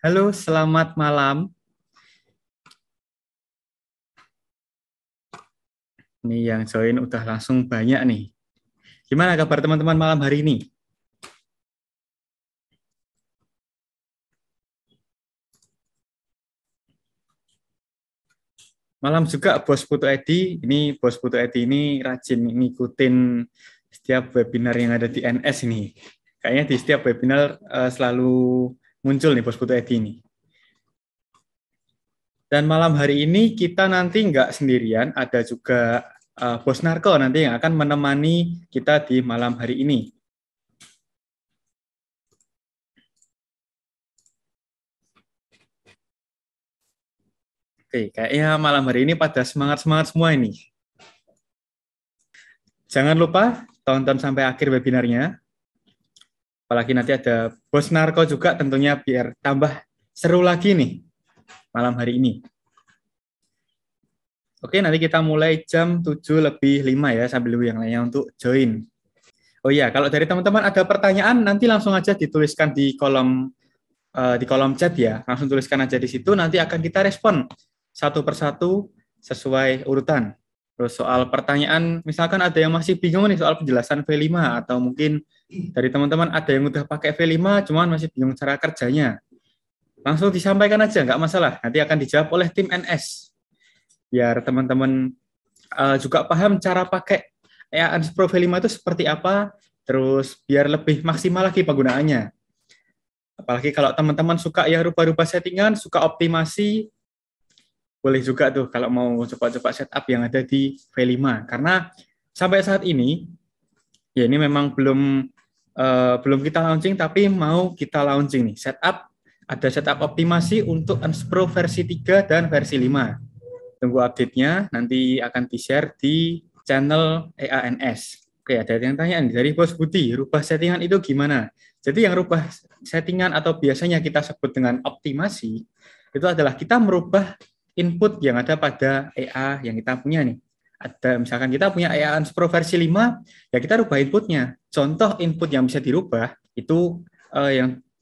Halo, selamat malam. Nih yang join udah langsung banyak nih. Gimana kabar teman-teman malam hari ini? Malam juga Bos Putu Edi. Ini Bos Putu Edi ini rajin ngikutin setiap webinar yang ada di NS ini. Kayaknya di setiap webinar selalu muncul nih Bos Putu Edi ini. Dan malam hari ini kita nanti nggak sendirian, ada juga Bos Narko nanti yang akan menemani kita di malam hari ini. Oke, kayaknya malam hari ini pada semangat-semangat semua ini. Jangan lupa tonton sampai akhir webinarnya. Apalagi nanti ada Bos Narko juga tentunya biar tambah seru lagi nih malam hari ini. Oke, nanti kita mulai jam 7:05 ya, sambil nunggu yang lainnya untuk join. Oh iya, kalau dari teman-teman ada pertanyaan, nanti langsung aja dituliskan di kolom chat ya. Langsung tuliskan aja di situ, nanti akan kita respon satu persatu sesuai urutan. Terus soal pertanyaan, misalkan ada yang masih bingung nih soal penjelasan V5, atau mungkin dari teman-teman ada yang udah pakai V5, cuman masih bingung cara kerjanya. Langsung disampaikan aja, nggak masalah. Nanti akan dijawab oleh tim NS. Biar teman-teman juga paham cara pakai EANS Pro V5 itu seperti apa, terus biar lebih maksimal lagi penggunaannya. Apalagi kalau teman-teman suka ya rubah-rubah settingan, suka optimasi, boleh juga tuh kalau mau coba-coba setup yang ada di V5. Karena sampai saat ini, ya ini memang belum kita launching, tapi mau kita launching nih. Ada setup optimasi untuk EANS Pro versi 3 dan versi 5. Tunggu update-nya, nanti akan di-share di channel EANS. Oke, ada yang tanya nih, dari Bos Budi, rubah settingan itu gimana? Jadi yang rubah settingan atau biasanya kita sebut dengan optimasi, itu adalah kita merubah input yang ada pada EA yang kita punya nih. Ada misalkan kita punya EANS Pro versi 5, ya kita rubah inputnya. Contoh input yang bisa dirubah, itu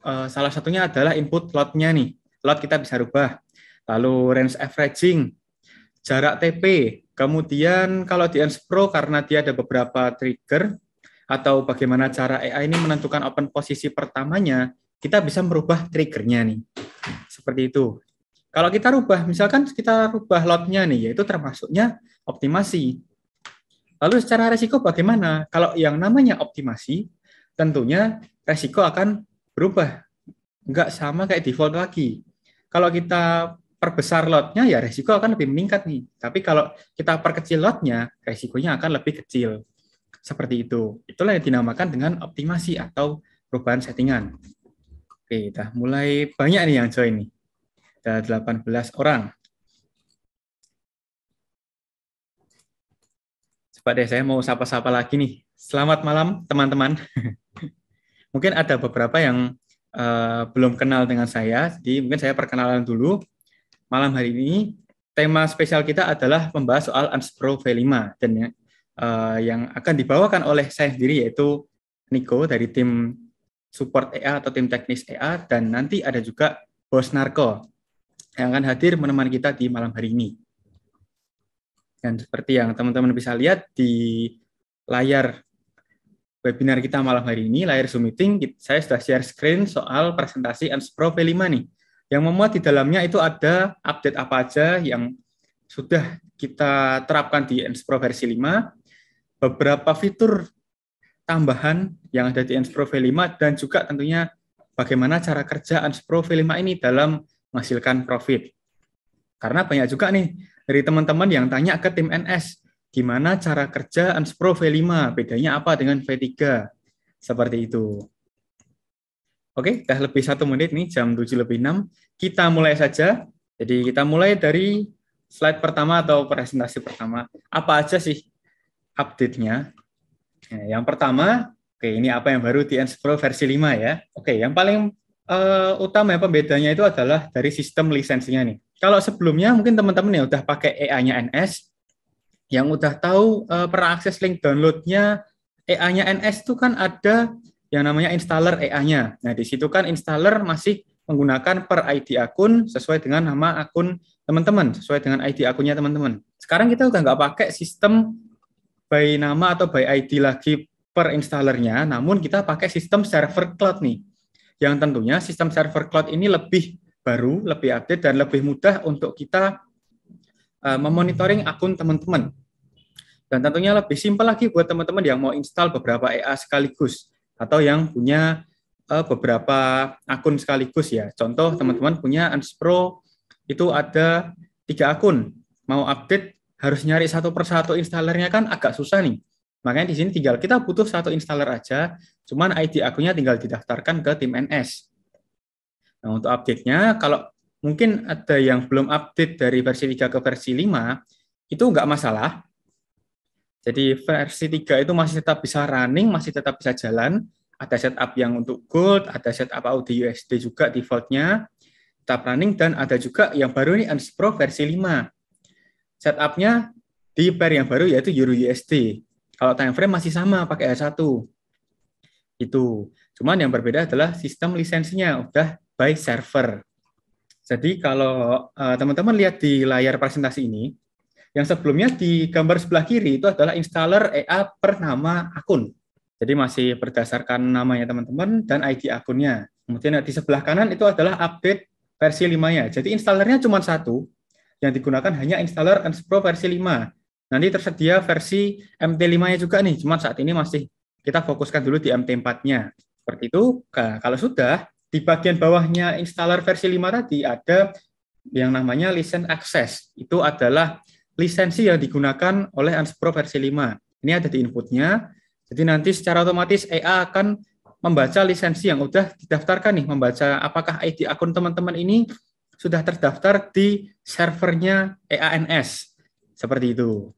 salah satunya adalah input load-nya nih. Load kita bisa rubah. Lalu range averaging, jarak TP. Kemudian kalau di EANS Pro karena dia ada beberapa trigger atau bagaimana cara AI ini menentukan open posisi pertamanya, kita bisa merubah triggernya nih. Seperti itu. Kalau kita rubah, misalkan kita rubah load-nya nih, yaitu termasuknya optimasi. Lalu secara resiko bagaimana? Kalau yang namanya optimasi, tentunya resiko akan berubah. Nggak sama kayak default lagi. Kalau kita perbesar lotnya, ya resiko akan lebih meningkat nih. Tapi kalau kita perkecil lotnya, resikonya akan lebih kecil. Seperti itu. Itulah yang dinamakan dengan optimasi atau perubahan settingan. Oke, udah mulai banyak nih yang join nih. Ada 18 orang. Coba deh saya mau sapa-sapa lagi nih. Selamat malam teman-teman. Mungkin ada beberapa yang belum kenal dengan saya, jadi mungkin saya perkenalan dulu. Malam hari ini tema spesial kita adalah membahas soal EANS Pro V5 dan yang akan dibawakan oleh saya sendiri yaitu Niko dari tim support EA atau tim teknis EA, dan nanti ada juga Bos Narko yang akan hadir menemani kita di malam hari ini. Dan seperti yang teman-teman bisa lihat di layar webinar kita malam hari ini, layar Zoom meeting, saya sudah share screen soal presentasi EANS Pro V5 nih. Yang memuat di dalamnya itu ada update apa aja yang sudah kita terapkan di EANS Pro versi 5, beberapa fitur tambahan yang ada di EANS Pro V5, dan juga tentunya bagaimana cara kerja EANS Pro V5 ini dalam menghasilkan profit. Karena banyak juga nih dari teman-teman yang tanya ke tim NS, gimana cara kerja EANS Pro V5, bedanya apa dengan V3, seperti itu. Oke, udah lebih 1 menit nih, jam 7:06. Kita mulai saja. Jadi kita mulai dari slide pertama atau presentasi pertama. Apa aja sih update-nya? Nah, yang pertama, oke, ini apa yang baru di EANS Pro versi 5 ya. Oke, yang paling utama pembedanya itu adalah dari sistem lisensinya nih. Kalau sebelumnya mungkin teman-teman yang udah pakai EA-nya NS, yang udah tahu pernah akses link download-nya EA-nya NS itu kan ada yang namanya installer EA-nya. Nah, di situ kan installer masih menggunakan per ID akun sesuai dengan nama akun teman-teman, sesuai dengan ID akunnya teman-teman. Sekarang kita udah nggak pakai sistem by nama atau by ID lagi per installernya, namun kita pakai sistem server cloud nih. Yang tentunya sistem server cloud ini lebih baru, lebih update, dan lebih mudah untuk kita memonitoring akun teman-teman. Dan tentunya lebih simpel lagi buat teman-teman yang mau install beberapa EA sekaligus atau yang punya beberapa akun sekaligus ya. Contoh teman-teman punya Unspro itu ada 3 akun. Mau update harus nyari satu persatu installernya kan agak susah nih. Makanya di sini tinggal kita butuh satu installer aja, cuman ID akunnya tinggal didaftarkan ke tim NS. Nah, untuk update-nya kalau mungkin ada yang belum update dari versi 3 ke versi 5, itu nggak masalah. Jadi versi 3 itu masih tetap bisa running, masih tetap bisa jalan. Ada setup yang untuk Gold, ada setup audio USD juga default-nya, tetap running, dan ada juga yang baru ini Unspro versi 5. Setup-nya di pair yang baru yaitu Euro USD. Kalau time frame masih sama, pakai H1. Itu. Cuman yang berbeda adalah sistem lisensinya, udah by server. Jadi kalau teman-teman lihat di layar presentasi ini, yang sebelumnya di gambar sebelah kiri itu adalah installer EA per nama akun. Jadi masih berdasarkan namanya teman-teman dan ID akunnya. Kemudian di sebelah kanan itu adalah update versi 5-nya. Jadi installernya cuma satu, yang digunakan hanya installer Unspro versi 5. Nanti tersedia versi MT5-nya juga nih, cuma saat ini masih kita fokuskan dulu di MT4-nya. Seperti itu. Nah, kalau sudah, di bagian bawahnya installer versi 5 tadi ada yang namanya license access. Itu adalah lisensi yang digunakan oleh Unspro versi 5. Ini ada di inputnya. Jadi nanti secara otomatis EA akan membaca lisensi yang sudah didaftarkan nih, membaca apakah ID akun teman-teman ini sudah terdaftar di servernya EANS. Seperti itu.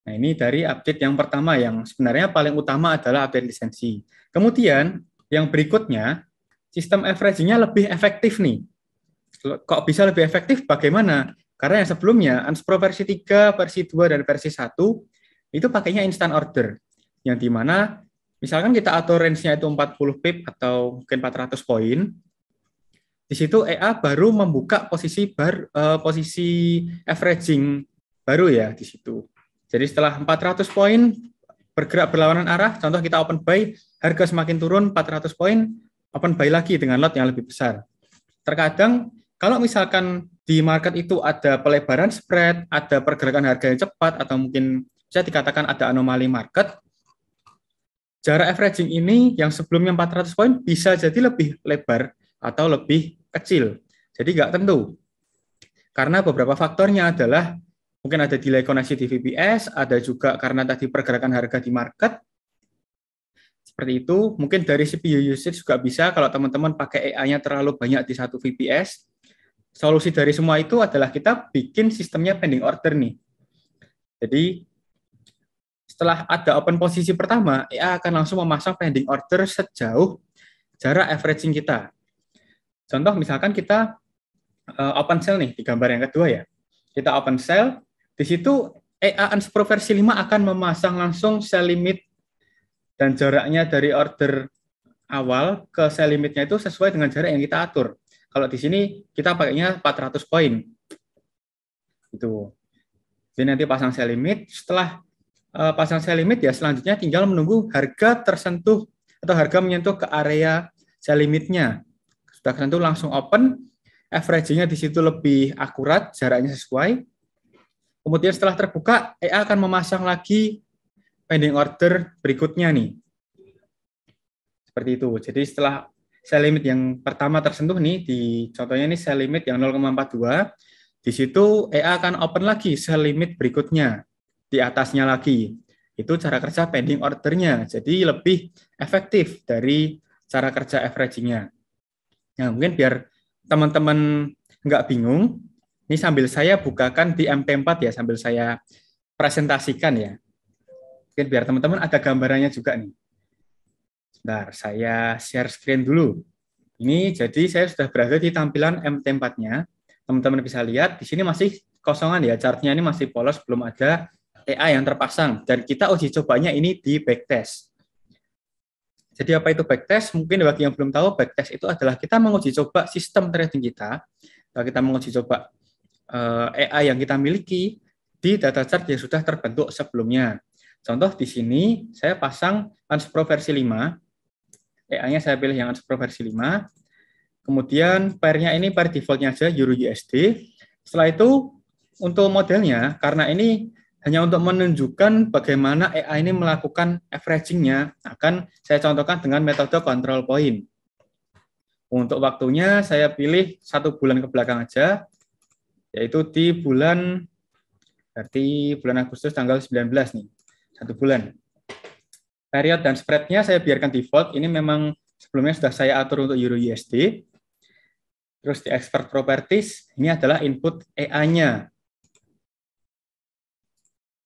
Nah, ini dari update yang pertama yang sebenarnya paling utama adalah update lisensi. Kemudian yang berikutnya, sistem averaging-nya lebih efektif nih. Kok bisa lebih efektif? Bagaimana? Karena yang sebelumnya, Unspro versi 3, versi 2, dan versi 1, itu pakainya instant order. Yang dimana, misalkan kita atur range-nya itu 40 pip atau mungkin 400 poin, di situ EA baru membuka posisi averaging baru ya di situ. Jadi setelah 400 poin bergerak berlawanan arah, contoh kita open buy, harga semakin turun 400 poin, open buy lagi dengan lot yang lebih besar. Terkadang kalau misalkan di market itu ada pelebaran spread, ada pergerakan harga yang cepat, atau mungkin bisa dikatakan ada anomali market, jarak averaging ini yang sebelumnya 400 poin bisa jadi lebih lebar atau lebih kecil. Jadi nggak tentu. Karena beberapa faktornya adalah mungkin ada delay koneksi di VPS, ada juga karena tadi pergerakan harga di market. Seperti itu, mungkin dari CPU usage juga bisa kalau teman-teman pakai EA-nya terlalu banyak di satu VPS. Solusi dari semua itu adalah kita bikin sistemnya pending order nih. Jadi setelah ada open posisi pertama, EA akan langsung memasang pending order sejauh jarak averaging kita. Contoh misalkan kita open sell nih di gambar yang kedua ya. Kita open sell, di situ EA Unspro versi 5 akan memasang langsung sell limit dan jaraknya dari order awal ke sell limitnya itu sesuai dengan jarak yang kita atur. Kalau di sini kita pakainya 400 poin. Itu. Jadi nanti pasang sell limit, setelah pasang sell limit ya selanjutnya tinggal menunggu harga tersentuh atau harga menyentuh ke area sell limitnya. Sudah tersentuh langsung open, averaging-nya di situ lebih akurat, jaraknya sesuai. Kemudian setelah terbuka, EA akan memasang lagi pending order berikutnya nih. Seperti itu. Jadi setelah sell limit yang pertama tersentuh nih, di contohnya ini sell limit yang 0,42, di situ EA akan open lagi sell limit berikutnya, di atasnya lagi. Itu cara kerja pending ordernya, jadi lebih efektif dari cara kerja averaging-nya. Nah, mungkin biar teman-teman nggak bingung, ini sambil saya bukakan di MT4 ya, sambil saya presentasikan ya. Mungkin biar teman-teman ada gambarannya juga nih. Sebentar, saya share screen dulu. Ini jadi saya sudah berada di tampilan MT4-nya. Teman-teman bisa lihat, di sini masih kosongan ya, chartnya ini masih polos, belum ada EA yang terpasang. Dan kita uji cobanya ini di backtest. Jadi apa itu backtest? Mungkin bagi yang belum tahu, backtest itu adalah kita menguji coba sistem trading kita, kita menguji coba AI yang kita miliki di data chart yang sudah terbentuk sebelumnya. Contoh di sini saya pasang Unspro versi 5, AI-nya saya pilih yang Unspro versi 5, kemudian pair-nya ini pair default-nya aja Euro USD. Setelah itu untuk modelnya, karena ini hanya untuk menunjukkan bagaimana AI ini melakukan averaging-nya, akan saya contohkan dengan metode control point. Untuk waktunya saya pilih 1 bulan ke belakang aja, yaitu di berarti bulan Agustus tanggal 19 nih, 1 bulan. Period dan spread-nya saya biarkan default, ini memang sebelumnya sudah saya atur untuk Euro USD. Terus di expert properties, ini adalah input AI-nya.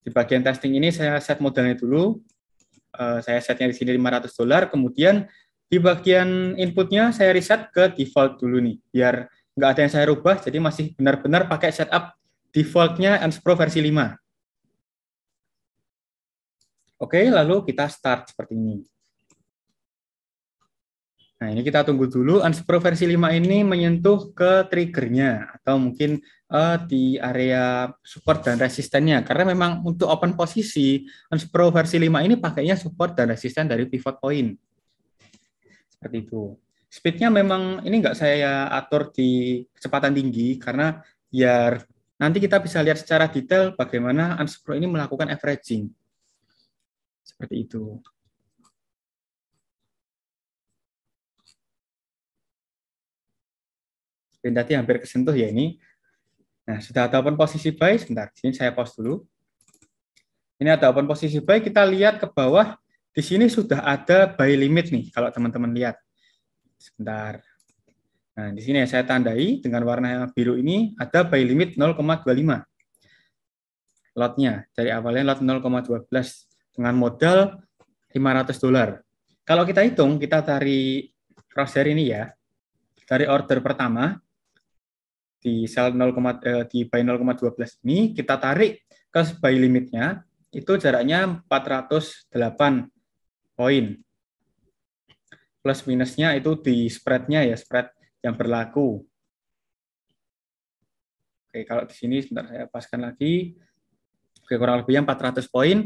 Di bagian testing ini saya set modelnya dulu. Saya setnya di sini $500. Kemudian di bagian inputnya saya reset ke default dulu nih, biar nggak ada yang saya rubah. Jadi masih benar-benar pakai setup defaultnya Unspro versi 5. Oke, lalu kita start seperti ini. Nah, ini kita tunggu dulu Unspro versi 5 ini menyentuh ke triggernya atau mungkin di area support dan resistennya. Karena memang untuk open posisi Unspro versi 5 ini pakainya support dan resisten dari pivot point. Seperti itu. Speednya memang ini nggak saya atur di kecepatan tinggi karena biar nanti kita bisa lihat secara detail bagaimana Unspro ini melakukan averaging. Seperti itu. Dan tadi hampir kesentuh ya ini. Nah, sudah ada open posisi buy, sebentar. Sini saya pause dulu. Ini ada open posisi buy, kita lihat ke bawah. Di sini sudah ada buy limit nih, kalau teman-teman lihat. Sebentar. Nah, di sini saya tandai dengan warna biru ini ada buy limit 0,25. Lotnya, dari awalnya lot 0,12 dengan modal $500. Kalau kita hitung, kita dari crosshair ini ya, dari order pertama, di sell 0, di buy 0,12 ini kita tarik ke buy limitnya itu jaraknya 408 poin. Plus minusnya itu di spreadnya ya, spread yang berlaku. Oke, kalau di sini sebentar saya paskan lagi. Oke, kurang lebihnya 400 poin.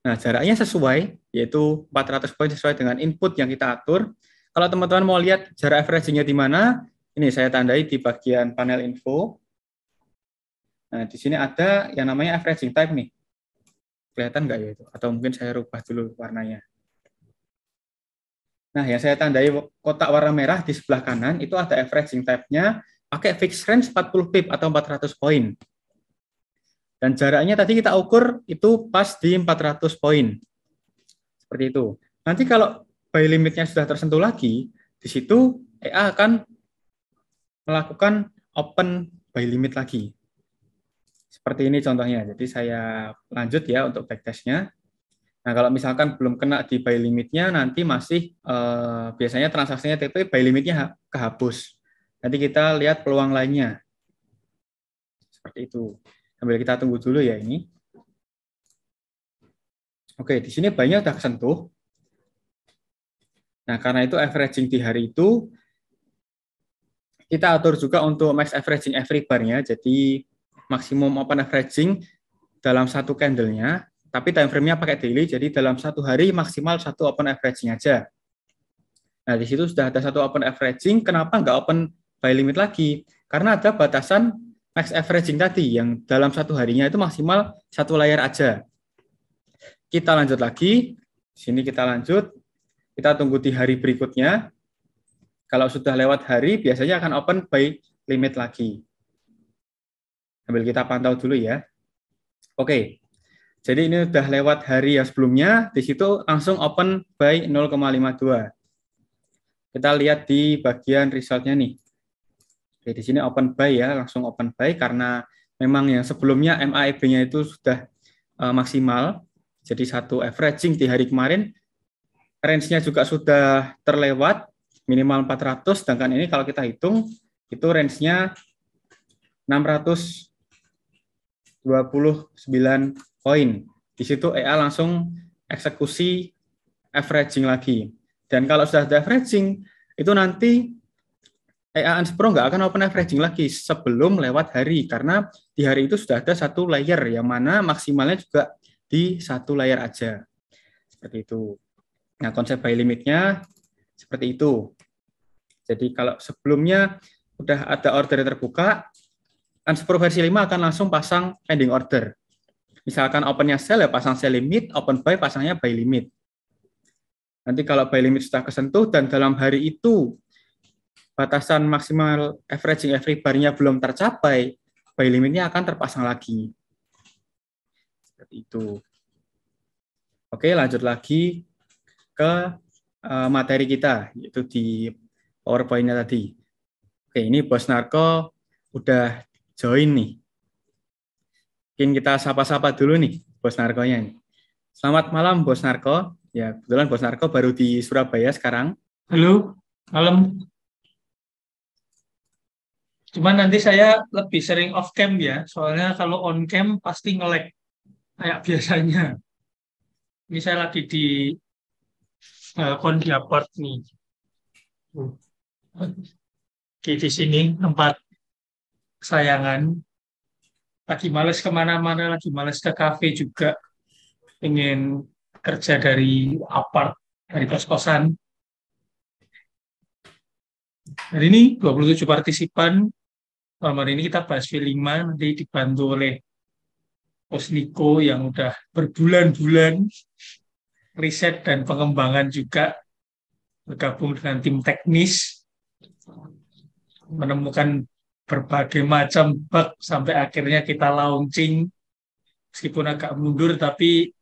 Nah, jaraknya sesuai, yaitu 400 poin sesuai dengan input yang kita atur. Kalau teman-teman mau lihat jarak averaging-nya di mana, ini saya tandai di bagian panel info. Nah, di sini ada yang namanya averaging type nih. Kelihatan nggak ya itu? Atau mungkin saya rubah dulu warnanya. Nah, yang saya tandai kotak warna merah di sebelah kanan, itu ada averaging type-nya, pakai fixed range 40 pip atau 400 poin. Dan jaraknya tadi kita ukur itu pas di 400 poin. Seperti itu. Nanti kalau buy limitnya sudah tersentuh lagi, di situ EA akan melakukan open buy limit lagi. Seperti ini contohnya. Jadi saya lanjut ya untuk backtest-nya. Nah, kalau misalkan belum kena di buy limitnya, nanti masih biasanya transaksinya TP buy limitnya kehapus. Nanti kita lihat peluang lainnya. Seperti itu. Sambil kita tunggu dulu ya ini. Oke, di sini buy-nya sudah kesentuh. Nah, karena itu averaging di hari itu, kita atur juga untuk max averaging every bar-nya. Jadi maksimum open averaging dalam satu candle-nya, tapi time frame-nya pakai daily, jadi dalam satu hari maksimal satu open averaging aja. Nah, di situ sudah ada satu open averaging, kenapa nggak open buy limit lagi? Karena ada batasan max averaging tadi, yang dalam satu harinya itu maksimal satu layar aja. Kita lanjut lagi, sini kita lanjut, kita tunggu di hari berikutnya. Kalau sudah lewat hari, biasanya akan open buy limit lagi. Sambil kita pantau dulu ya. Oke, jadi ini sudah lewat hari yang sebelumnya, di situ langsung open buy 0,52. Kita lihat di bagian resultnya nih. Oke, di sini open buy ya, langsung open buy karena memang yang sebelumnya MAEB-nya itu sudah maksimal. Jadi satu averaging di hari kemarin, range-nya juga sudah terlewat, minimal 400, sedangkan ini kalau kita hitung, itu range-nya 629 poin. Di situ EA langsung eksekusi averaging lagi. Dan kalau sudah ada averaging, itu nanti EA Unspro nggak akan open averaging lagi sebelum lewat hari, karena di hari itu sudah ada satu layer, yang mana maksimalnya juga di satu layer aja. Seperti itu. Nah, konsep buy limitnya seperti itu. Jadi kalau sebelumnya udah ada order terbuka, Unspro versi 5 akan langsung pasang pending order. Misalkan opennya sell, ya pasang sell limit, open buy pasangnya buy limit. Nanti kalau buy limit sudah kesentuh dan dalam hari itu batasan maksimal averaging every bar-nya belum tercapai, buy limitnya akan terpasang lagi. Seperti itu. Oke, lanjut lagi ke materi kita, yaitu di PowerPoint-nya tadi. Oke, ini Bos Narko udah join nih. Mungkin kita sapa-sapa dulu nih, Bos Narkonya nih. Selamat malam, Bos Narko. Ya, kebetulan Bos Narko baru di Surabaya sekarang. Halo, malam. Cuman nanti saya lebih sering off cam ya, soalnya kalau on cam pasti nge-lag kayak biasanya. Ini saya lagi di Kondiaport nih. Di sini tempat kesayangan. Lagi males kemana-mana, lagi males ke kafe juga. Ingin kerja dari apart, dari kos-kosan. Hari ini 27 partisipan. Malam hari ini kita bahas V5, nanti dibantu oleh Bos Niko yang udah berbulan-bulan riset dan pengembangan juga, bergabung dengan tim teknis, menemukan berbagai macam bug sampai akhirnya kita launching, meskipun agak mundur, tapi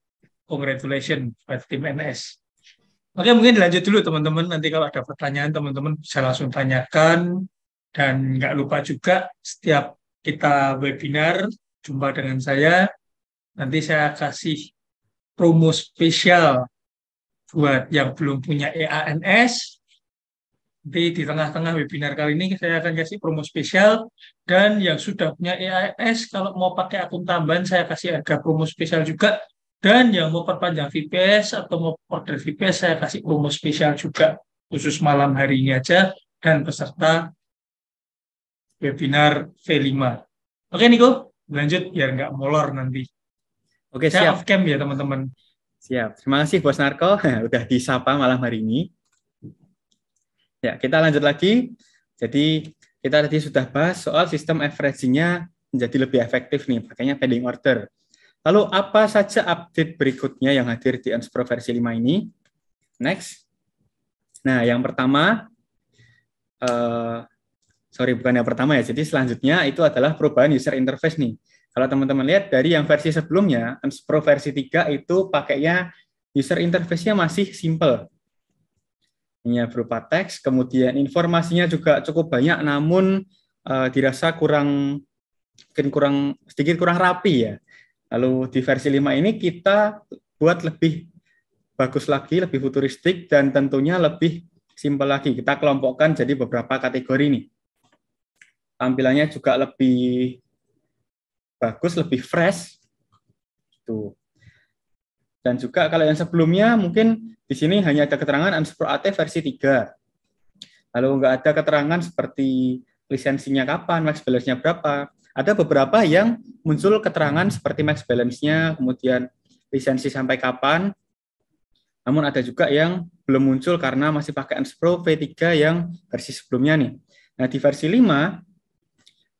congratulations buat tim NS. Oke, mungkin dilanjut dulu teman-teman, nanti kalau ada pertanyaan teman-teman bisa langsung tanyakan, dan nggak lupa juga setiap kita webinar, jumpa dengan saya, nanti saya kasih promo spesial buat yang belum punya EANS. Di tengah-tengah webinar kali ini saya akan kasih promo spesial, dan yang sudah punya EANS kalau mau pakai akun tambahan saya kasih harga promo spesial juga, dan yang mau perpanjang VPS atau mau order VPS saya kasih promo spesial juga khusus malam hari ini aja dan peserta webinar V5. Oke Niko, lanjut biar nggak molor nanti. Oke, Saya siap. off cam ya teman-teman. Siap. Terima kasih Bos Narko udah disapa malam hari ini. Ya, kita lanjut lagi. Jadi kita tadi sudah bahas soal sistem averaging-nya menjadi lebih efektif nih, pakainya pending order. Lalu apa saja update berikutnya yang hadir di Unspro versi 5 ini? Next. Nah, yang pertama, bukan yang pertama ya, jadi selanjutnya itu adalah perubahan user interface nih. Kalau teman-teman lihat dari yang versi sebelumnya, Unspro versi 3 itu pakainya user interface-nya masih simple. Hanya berupa teks, kemudian informasinya juga cukup banyak, namun dirasa sedikit kurang rapi ya. Lalu di versi 5 ini kita buat lebih bagus lagi, lebih futuristik, dan tentunya lebih simpel lagi. Kita kelompokkan jadi beberapa kategori nih. Tampilannya juga lebih bagus, lebih fresh. Tuh. Dan juga kalau yang sebelumnya mungkin di sini hanya ada keterangan Unspro AT versi 3. Lalu nggak ada keterangan seperti lisensinya kapan, max balance-nya berapa. Ada beberapa yang muncul keterangan seperti max balance-nya, kemudian lisensi sampai kapan. Namun ada juga yang belum muncul karena masih pakai Unspro V3 yang versi sebelumnya nih. Nah, di versi 5,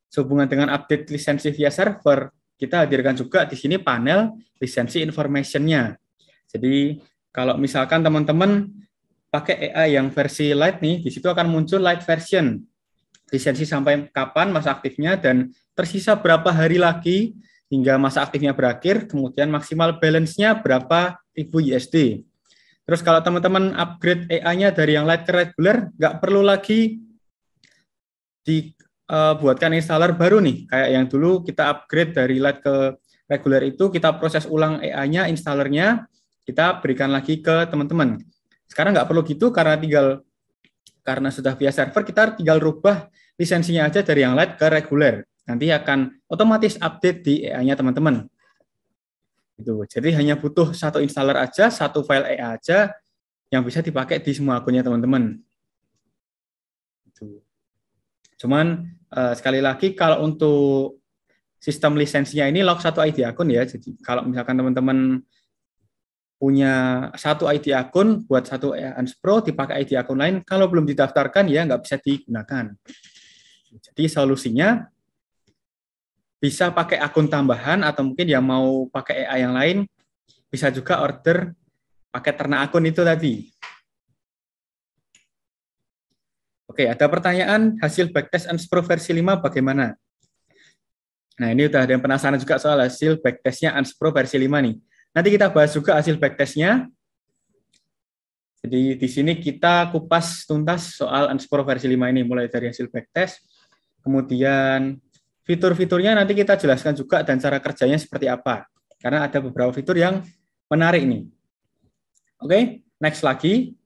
sehubungan dengan update lisensi via server, kita hadirkan juga di sini panel lisensi information-nya. Jadi, kalau misalkan teman-teman pakai AI yang versi light nih, di situ akan muncul light version. Lisensi sampai kapan masa aktifnya, dan tersisa berapa hari lagi hingga masa aktifnya berakhir, kemudian maksimal balance-nya berapa ribu USD. Terus kalau teman-teman upgrade AI-nya dari yang light ke regular, nggak perlu lagi dibuatkan installer baru nih. Kayak yang dulu kita upgrade dari light ke regular itu, kita proses ulang AI-nya, installernya, kita berikan lagi ke teman-teman. Sekarang nggak perlu gitu, karena sudah via server, kita tinggal rubah lisensinya aja dari yang light ke regular. Nanti akan otomatis update di AI-nya teman-teman. Jadi hanya butuh satu installer aja, satu file AI aja, yang bisa dipakai di semua akunnya teman-teman. Cuman sekali lagi kalau untuk sistem lisensinya ini lock satu ID akun ya. Jadi kalau misalkan teman-teman punya satu ID akun buat satu Unspro dipakai ID akun lain, kalau belum didaftarkan ya nggak bisa digunakan. Jadi solusinya bisa pakai akun tambahan atau mungkin yang mau pakai EA yang lain bisa juga order pakai ternak akun itu tadi. Oke, ada pertanyaan hasil backtest Unspro versi 5 bagaimana? Nah, ini udah ada yang penasaran juga soal hasil backtestnya Unspro versi 5 nih. Nanti kita bahas juga hasil backtestnya. Jadi di sini kita kupas tuntas soal Unspro versi 5 ini, mulai dari hasil backtest, kemudian fitur-fiturnya nanti kita jelaskan juga dan cara kerjanya seperti apa. Karena ada beberapa fitur yang menarik nih. Oke, next lagi.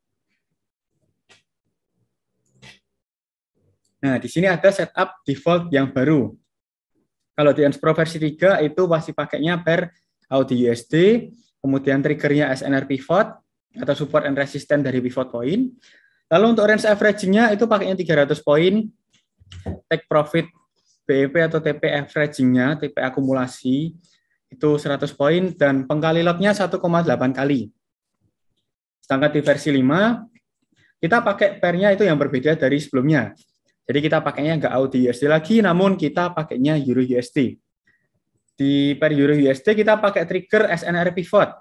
Nah, di sini ada setup default yang baru. Kalau di Unspro versi 3 itu masih pakainya per Audi USD, kemudian triggernya SNR pivot atau support and resistance dari pivot point. Lalu untuk range averaging-nya itu pakainya 300 poin, take profit BEP atau TP averaging-nya, TP akumulasi itu 100 poin dan pengkali lotnya 1,8 kali. Sedangkan di versi 5 kita pakai pair-nya itu yang berbeda dari sebelumnya. Jadi kita pakainya nggak Audi USD lagi, namun kita pakainya Euro USD. Di pair Euro USD kita pakai trigger SNR pivot.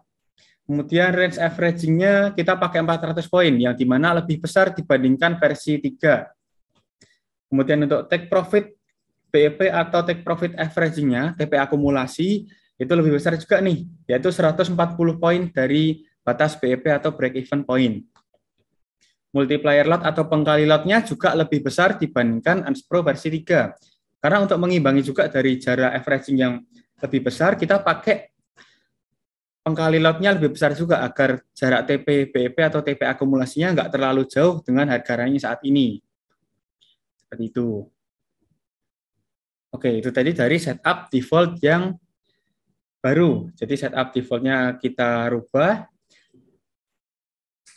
Kemudian range averaging-nya kita pakai 400 poin, yang dimana lebih besar dibandingkan versi 3. Kemudian untuk take profit BEP atau take profit averaging-nya, TP akumulasi, itu lebih besar juga nih, yaitu 140 poin dari batas BEP atau break even point. Multiplier lot atau pengkali lotnya juga lebih besar dibandingkan Unspro versi 3. Karena untuk mengimbangi juga dari jarak averaging yang lebih besar, kita pakai pengkali lotnya lebih besar juga agar jarak TP BEP atau TP akumulasinya nggak terlalu jauh dengan harga range saat ini. Seperti itu. Oke, itu tadi dari setup default yang baru. Jadi setup defaultnya kita rubah.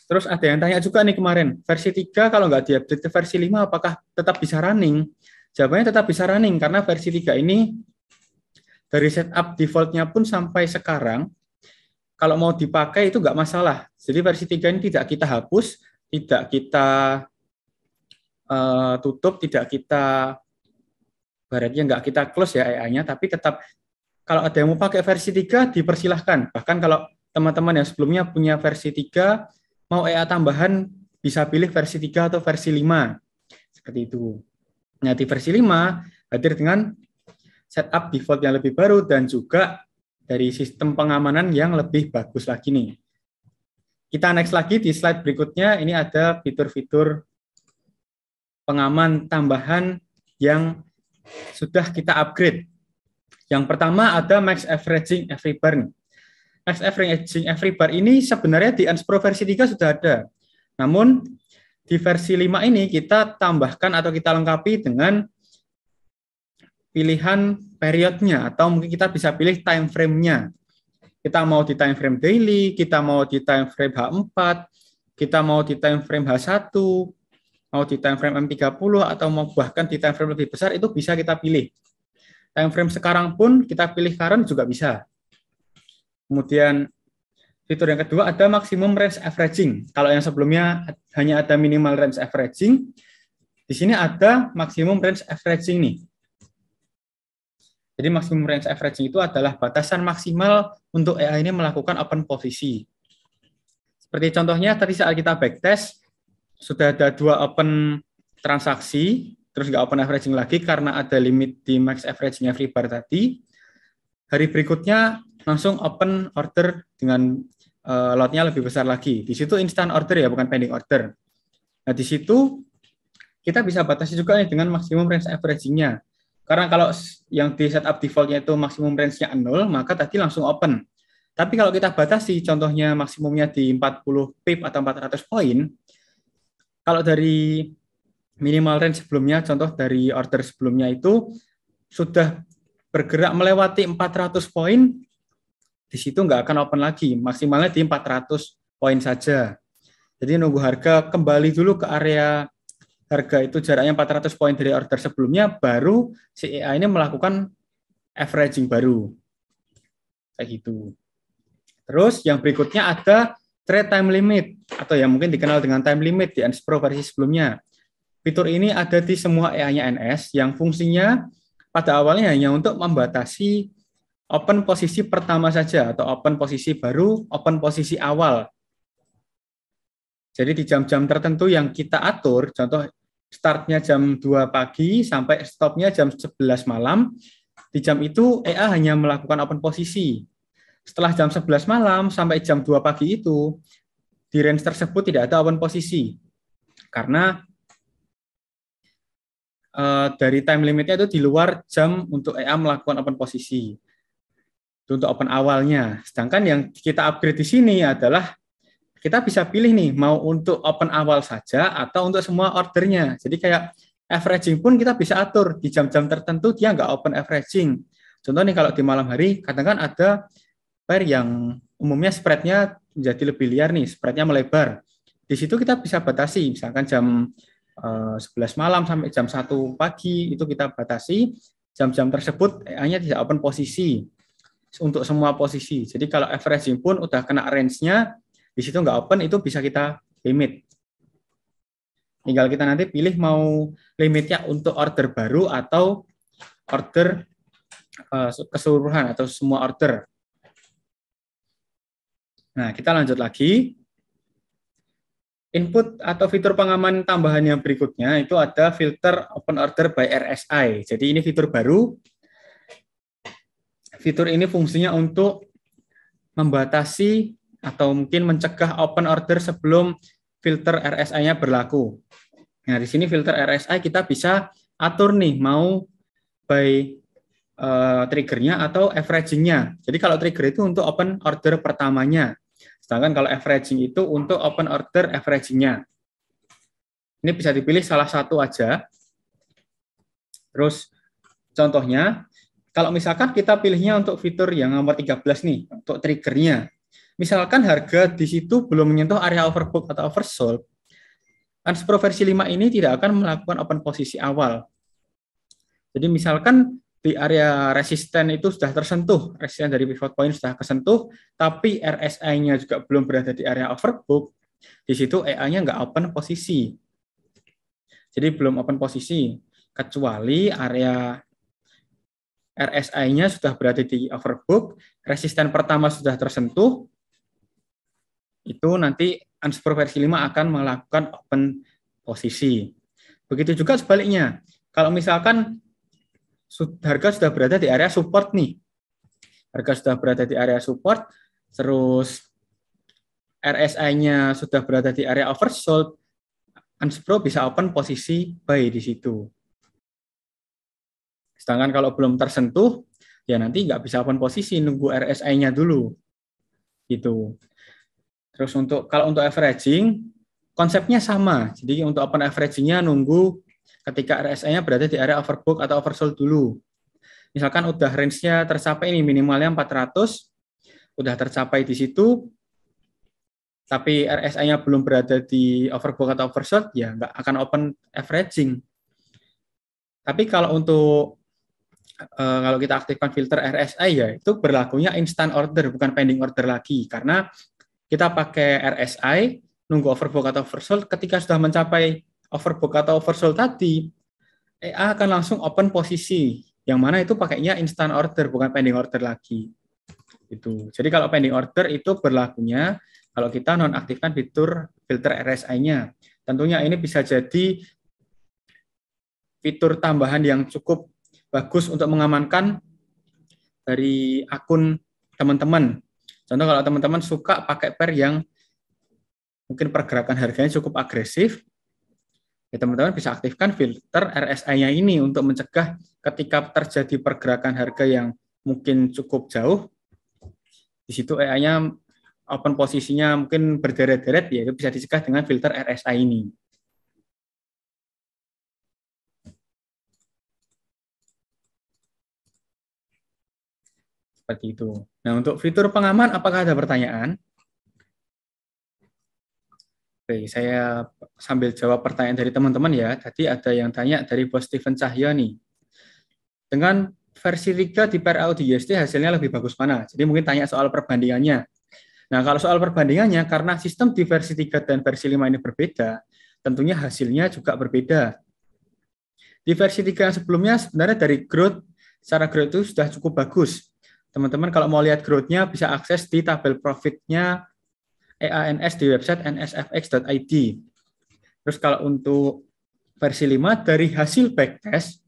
Terus ada yang tanya juga nih kemarin, versi 3 kalau nggak diupdate ke versi 5 apakah tetap bisa running? Jawabannya tetap bisa running karena versi 3 ini dari setup defaultnya pun sampai sekarang kalau mau dipakai itu nggak masalah. Jadi versi 3 ini tidak kita hapus, tidak kita tutup, tidak kita baratnya nggak kita close ya EA-nya, tapi tetap kalau ada yang mau pakai versi 3 dipersilahkan. Bahkan kalau teman-teman yang sebelumnya punya versi 3 mau EA tambahan bisa pilih versi 3 atau versi 5. Seperti itu. Nah, di versi 5 hadir dengan setup default yang lebih baru dan juga dari sistem pengamanan yang lebih bagus lagi nih. Kita next lagi di slide berikutnya, ini ada fitur-fitur pengaman tambahan yang sudah kita upgrade. Yang pertama ada max averaging every bar. Max averaging every bar ini sebenarnya di Unspro versi 3 sudah ada. Namun di versi 5 ini kita tambahkan atau kita lengkapi dengan pilihan periodnya atau mungkin kita bisa pilih time frame-nya. Kita mau di time frame daily, kita mau di time frame H4, kita mau di time frame H1, mau di time frame M30 atau mau bahkan di time frame lebih besar itu bisa kita pilih. Time frame sekarang pun kita pilih current juga bisa. Kemudian fitur yang kedua ada maximum range averaging. Kalau yang sebelumnya hanya ada minimal range averaging, di sini ada maximum range averaging nih. Jadi maximum range averaging itu adalah batasan maksimal untuk EA ini melakukan open posisi. Seperti contohnya tadi saat kita backtest, sudah ada 2 open transaksi, terus nggak open averaging lagi karena ada limit di max averaging every bar tadi. Hari berikutnya langsung open order dengan lotnya lebih besar lagi. Di situ instant order ya, bukan pending order. Nah, di situ kita bisa batasi juga nih dengan maksimum range averaging-nya. Karena kalau yang di setup default-nya itu maksimum range-nya 0, maka tadi langsung open. Tapi kalau kita batasi, contohnya maksimumnya di 40 pip atau 400 poin, kalau dari minimal range sebelumnya, contoh dari order sebelumnya itu sudah bergerak melewati 400 poin, di situ nggak akan open lagi, maksimalnya di 400 poin saja. Jadi nunggu harga kembali dulu ke area harga itu jaraknya 400 poin dari order sebelumnya, baru si EA ini melakukan averaging baru. Kayak gitu. Terus yang berikutnya ada trade time limit, atau yang mungkin dikenal dengan time limit di Anspro versi sebelumnya. Fitur ini ada di semua EA-nya NS yang fungsinya pada awalnya hanya untuk membatasi open posisi pertama saja, atau open posisi baru, open posisi awal. Jadi di jam-jam tertentu yang kita atur, contoh startnya jam 2 pagi sampai stopnya jam 11 malam, di jam itu EA hanya melakukan open posisi. Setelah jam 11 malam sampai jam 2 pagi itu, di range tersebut tidak ada open posisi. Karena dari time limitnya itu di luar jam untuk EA melakukan open posisi. Itu untuk open awalnya. Sedangkan yang kita upgrade di sini adalah kita bisa pilih nih, mau untuk open awal saja atau untuk semua ordernya. Jadi kayak averaging pun kita bisa atur di jam-jam tertentu dia nggak open averaging. Contoh nih kalau di malam hari, katakan ada pair yang umumnya spreadnya menjadi lebih liar nih, spreadnya melebar. Di situ kita bisa batasi, misalkan jam 11 malam sampai jam 1 pagi itu kita batasi, jam-jam tersebut hanya tidak open posisi untuk semua posisi. Jadi kalau averaging pun udah kena range-nya, di situ nggak open, itu bisa kita limit. Tinggal kita nanti pilih mau limitnya untuk order baru atau order keseluruhan atau semua order. Nah, kita lanjut lagi. Input atau fitur pengaman tambahan yang berikutnya itu ada filter open order by RSI. Jadi ini fitur baru. Fitur ini fungsinya untuk membatasi atau mungkin mencegah open order sebelum filter RSI-nya berlaku. Nah, di sini filter RSI kita bisa atur nih, mau by triggernya atau averaging-nya. Jadi kalau trigger itu untuk open order pertamanya, sedangkan kalau averaging itu untuk open order averaging-nya. Ini bisa dipilih salah satu aja. Terus contohnya, kalau misalkan kita pilihnya untuk fitur yang nomor 13 nih, untuk triggernya. Misalkan harga di situ belum menyentuh area overbook atau oversold, Anspro versi 5 ini tidak akan melakukan open posisi awal. Jadi misalkan di area resisten itu sudah tersentuh, resisten dari pivot point sudah kesentuh, tapi RSI-nya juga belum berada di area overbook, di situ EA-nya nggak open posisi. Jadi belum open posisi, kecuali area RSI-nya sudah berada di overbook, resisten pertama sudah tersentuh, itu nanti Anspro versi 5 akan melakukan open posisi. Begitu juga sebaliknya. Kalau misalkan harga sudah berada di area support nih. Harga sudah berada di area support, terus RSI-nya sudah berada di area oversold, Anspro bisa open posisi buy di situ. Sedangkan kalau belum tersentuh, ya nanti nggak bisa open posisi, nunggu RSI-nya dulu. Gitu. Terus kalau untuk averaging, konsepnya sama. Jadi untuk open averaging-nya nunggu ketika RSI-nya berada di area overbook atau oversold dulu. Misalkan udah range-nya tercapai ini, minimalnya 400, udah tercapai di situ, tapi RSI-nya belum berada di overbook atau oversold, ya nggak akan open averaging. Tapi kalau kita aktifkan filter RSI, ya itu berlakunya instant order, bukan pending order lagi. Karena kita pakai RSI, nunggu overbook atau oversold, ketika sudah mencapai overbook atau oversold tadi, EA akan langsung open posisi, yang mana itu pakainya instant order, bukan pending order lagi. Itu. Jadi kalau pending order itu berlakunya kalau kita nonaktifkan fitur filter RSI-nya. Tentunya ini bisa jadi fitur tambahan yang cukup bagus untuk mengamankan dari akun teman-teman. Contoh kalau teman-teman suka pakai pair yang mungkin pergerakan harganya cukup agresif, ya teman-teman bisa aktifkan filter RSI-nya ini untuk mencegah ketika terjadi pergerakan harga yang mungkin cukup jauh, di situ EA-nya open posisinya mungkin berderet-deret, ya itu bisa dicegah dengan filter RSI ini. Seperti itu. Nah, untuk fitur pengaman, apakah ada pertanyaan? Oke, saya sambil jawab pertanyaan dari teman-teman ya. Tadi ada yang tanya dari Bos Steven Cahya nih. Dengan versi 3 di PRAU di USD hasilnya lebih bagus mana? Jadi mungkin tanya soal perbandingannya. Nah, kalau soal perbandingannya, karena sistem di versi 3 dan versi 5 ini berbeda, tentunya hasilnya juga berbeda. Di versi 3 yang sebelumnya sebenarnya dari growth, secara growth itu sudah cukup bagus. Teman-teman kalau mau lihat growth-nya bisa akses di tabel profit-nya EANS di website nsfx.id. Terus kalau untuk versi 5 dari hasil backtest,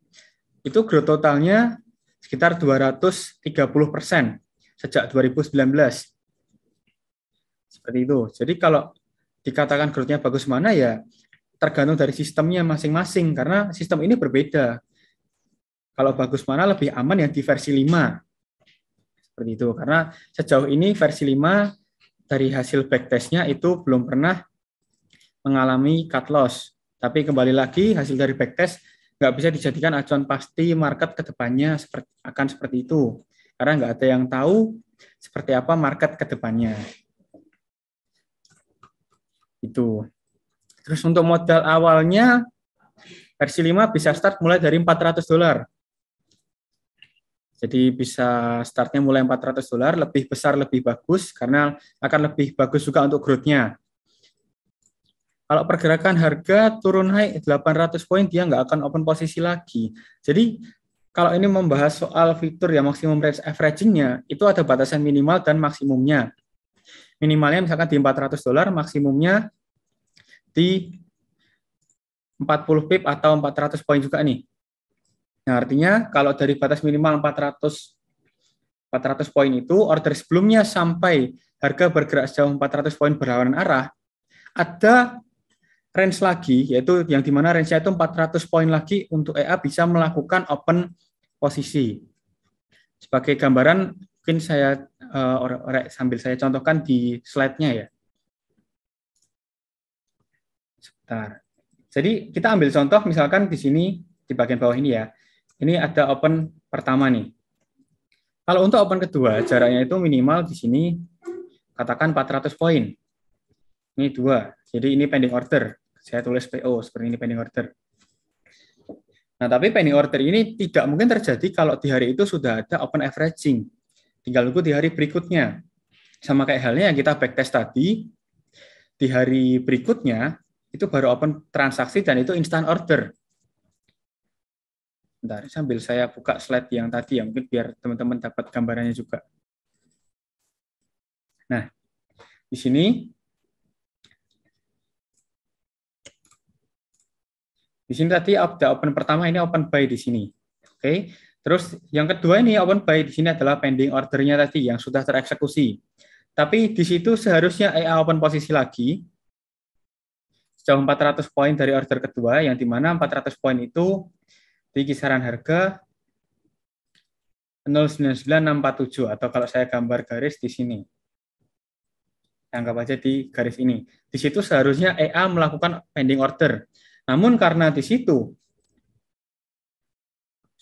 itu growth totalnya sekitar 230% sejak 2019. Seperti itu. Jadi kalau dikatakan growth-nya bagus mana ya tergantung dari sistemnya masing-masing karena sistem ini berbeda. Kalau bagus mana lebih aman yang di versi 5. Seperti itu. Karena sejauh ini versi 5 dari hasil backtest-nya itu belum pernah mengalami cut loss. Tapi kembali lagi hasil dari backtest nggak bisa dijadikan acuan pasti market ke depannya akan seperti itu. Karena nggak ada yang tahu seperti apa market ke depannya. Itu. Terus untuk modal awalnya versi 5 bisa start mulai dari $400. Jadi bisa startnya mulai $400, lebih besar lebih bagus karena akan lebih bagus juga untuk growth-nya. Kalau pergerakan harga turun naik 800 poin, dia nggak akan open posisi lagi. Jadi kalau ini membahas soal fitur ya maksimum range averaging-nya, itu ada batasan minimal dan maksimumnya. Minimalnya misalkan di $400, maksimumnya di 40 pip atau 400 poin juga nih. Nah, artinya kalau dari batas minimal 400 poin itu, order sebelumnya sampai harga bergerak sejauh 400 poin berlawanan arah, ada range lagi, yaitu yang dimana range-nya itu 400 poin lagi untuk EA bisa melakukan open posisi. Sebagai gambaran, mungkin saya sambil saya contohkan di slide-nya ya. Sebentar. Jadi kita ambil contoh misalkan di sini, di bagian bawah ini ya. Ini ada open pertama nih. Kalau untuk open kedua, jaraknya itu minimal di sini, katakan 400 poin. Ini 2, jadi ini pending order. Saya tulis PO, seperti ini pending order. Nah, tapi pending order ini tidak mungkin terjadi kalau di hari itu sudah ada open averaging. Tinggal tunggu di hari berikutnya. Sama kayak halnya yang kita backtest tadi, di hari berikutnya, itu baru open transaksi dan itu instant order. Bentar, sambil saya buka slide yang tadi ya, mungkin biar teman-teman dapat gambarannya juga. Nah, di sini tadi ada open pertama, ini open buy di sini. Oke. Terus yang kedua ini open buy di sini adalah pending ordernya tadi yang sudah tereksekusi. Tapi di situ seharusnya EA open posisi lagi sejauh 400 poin dari order kedua, yang dimana 400 poin itu di kisaran harga 0,99647 atau kalau saya gambar garis di sini. Anggap aja di garis ini. Di situ seharusnya EA melakukan pending order. Namun karena di situ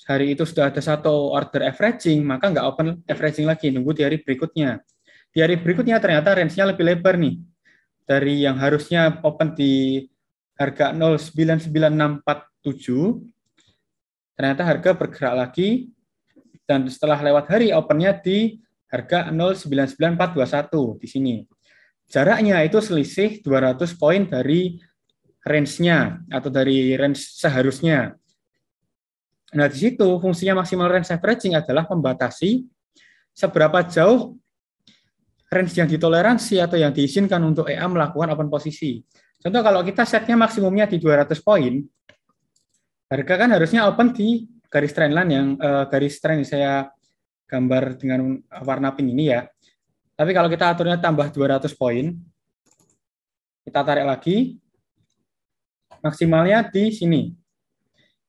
hari itu sudah ada satu order averaging, maka nggak open averaging lagi, nunggu di hari berikutnya. Di hari berikutnya ternyata range-nya lebih lebar nih. Dari yang harusnya open di harga 0,99647, ternyata harga bergerak lagi, dan setelah lewat hari opennya di harga 0,99421 di sini. Jaraknya itu selisih 200 poin dari range-nya atau dari range seharusnya. Nah, di situ fungsinya maksimal range averaging adalah membatasi seberapa jauh range yang ditoleransi atau yang diizinkan untuk EA melakukan open posisi. Contoh kalau kita setnya maksimumnya di 200 poin, harga kan harusnya open di garis trendline yang garis trend yang saya gambar dengan warna pink ini ya. Tapi kalau kita aturnya tambah 200 poin, kita tarik lagi, maksimalnya di sini.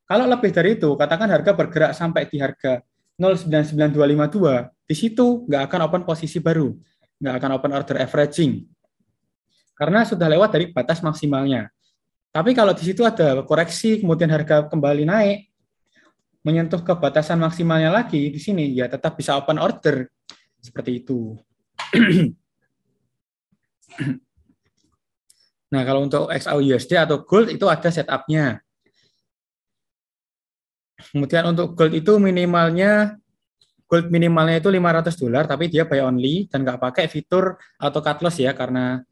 Kalau lebih dari itu, katakan harga bergerak sampai di harga 0,99252, di situ nggak akan open posisi baru, nggak akan open order averaging, karena sudah lewat dari batas maksimalnya. Tapi kalau di situ ada koreksi, kemudian harga kembali naik, menyentuh ke batasan maksimalnya lagi, di sini ya tetap bisa open order, seperti itu. Nah, kalau untuk XAUUSD atau Gold itu ada setup-nya. Kemudian untuk Gold itu minimalnya itu $500, tapi dia buy only dan nggak pakai fitur auto cut loss ya, karena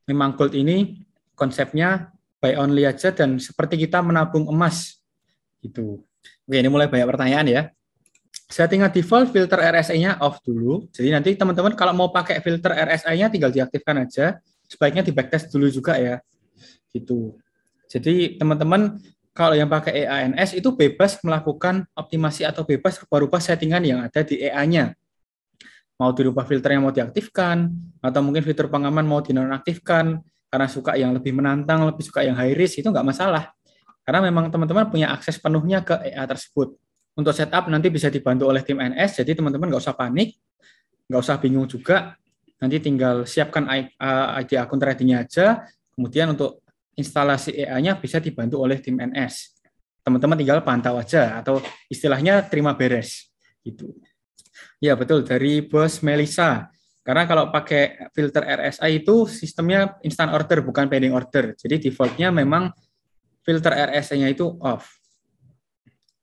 memang Gold ini konsepnya buy only aja dan seperti kita menabung emas gitu. Oke, ini mulai banyak pertanyaan ya. Settingan default filter RSI-nya off dulu. Jadi nanti teman-teman kalau mau pakai filter RSI-nya tinggal diaktifkan aja. Sebaiknya di backtest dulu juga ya. Gitu. Jadi teman-teman kalau yang pakai EANS itu bebas melakukan optimasi atau bebas rubah-rubah settingan yang ada di EA-nya. Mau dirubah filternya mau diaktifkan, atau mungkin fitur pengaman mau dinonaktifkan, karena suka yang lebih menantang, lebih suka yang high risk, itu nggak masalah. Karena memang teman-teman punya akses penuhnya ke EA tersebut. Untuk setup nanti bisa dibantu oleh tim NS, jadi teman-teman nggak usah panik, nggak usah bingung juga, nanti tinggal siapkan ID akun tradingnya aja, kemudian untuk instalasi EA-nya bisa dibantu oleh tim NS. Teman-teman tinggal pantau aja, atau istilahnya terima beres. Gitu. Ya betul, dari Bos Melisa. Karena kalau pakai filter RSI itu sistemnya instant order, bukan pending order. Jadi defaultnya memang filter RSI-nya itu off.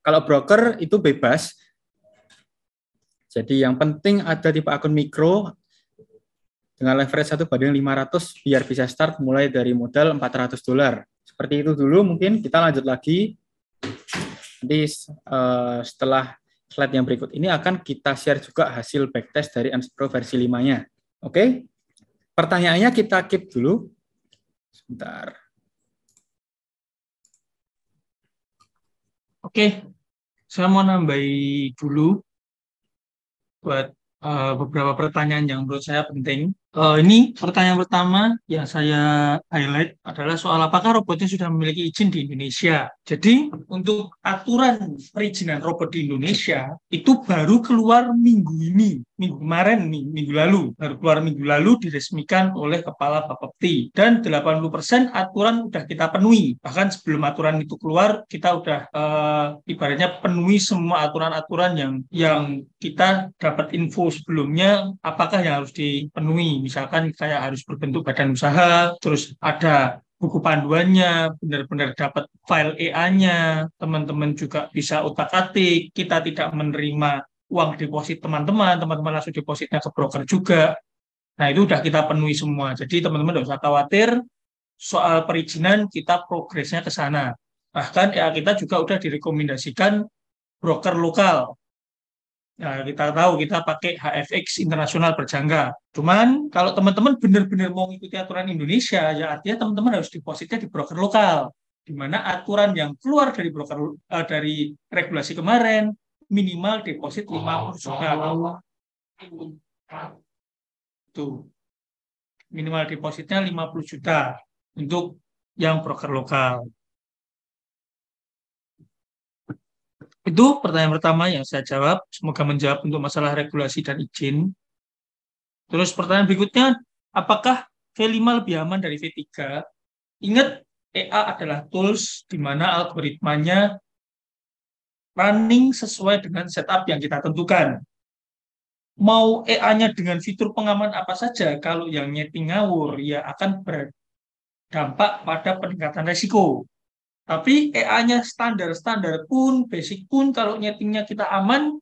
Kalau broker itu bebas. Jadi yang penting ada tipe akun mikro dengan leverage 1:500 biar bisa start mulai dari modal $400. Seperti itu dulu, mungkin kita lanjut lagi. Nanti setelah slide yang berikut ini akan kita share juga hasil backtest dari Unspro versi 5-nya. Oke? Pertanyaannya kita keep dulu. Sebentar. Oke, saya mau nambahi dulu buat beberapa pertanyaan yang menurut saya penting. Ini pertanyaan pertama yang saya highlight adalah soal apakah robotnya sudah memiliki izin di Indonesia. Jadi untuk aturan perizinan robot di Indonesia itu baru keluar minggu ini, minggu kemarin nih, minggu lalu, baru keluar minggu lalu diresmikan oleh Kepala Bapepti dan 80% aturan udah kita penuhi. Bahkan sebelum aturan itu keluar kita udah ibaratnya penuhi semua aturan-aturan yang kita dapat info sebelumnya apakah yang harus dipenuhi. Misalkan kayak harus berbentuk badan usaha, terus ada buku panduannya, benar-benar dapat file EA-nya, teman-teman juga bisa utak-atik, kita tidak menerima uang deposit teman-teman, teman-teman langsung depositnya ke broker juga. Nah, itu udah kita penuhi semua. Jadi teman-teman tidak usah khawatir soal perizinan, kita progresnya ke sana. Bahkan EA kita juga udah direkomendasikan broker lokal. Nah, kita tahu kita pakai HFX internasional berjangka. Cuman kalau teman-teman benar-benar mau mengikuti aturan Indonesia, ya artinya teman-teman harus depositnya di broker lokal. Di mana aturan yang keluar dari dari regulasi kemarin minimal deposit 50 juta. Tuh, minimal depositnya 50 juta untuk yang broker lokal. Itu pertanyaan pertama yang saya jawab. Semoga menjawab untuk masalah regulasi dan izin. Terus pertanyaan berikutnya, apakah V5 lebih aman dari V3? Ingat, EA adalah tools di mana algoritmanya running sesuai dengan setup yang kita tentukan. Mau EA-nya dengan fitur pengaman apa saja, kalau yang nyeting ngawur, ya akan berdampak pada peningkatan resiko. Tapi EA-nya standar-standar pun, basic pun, kalau nyetingnya kita aman,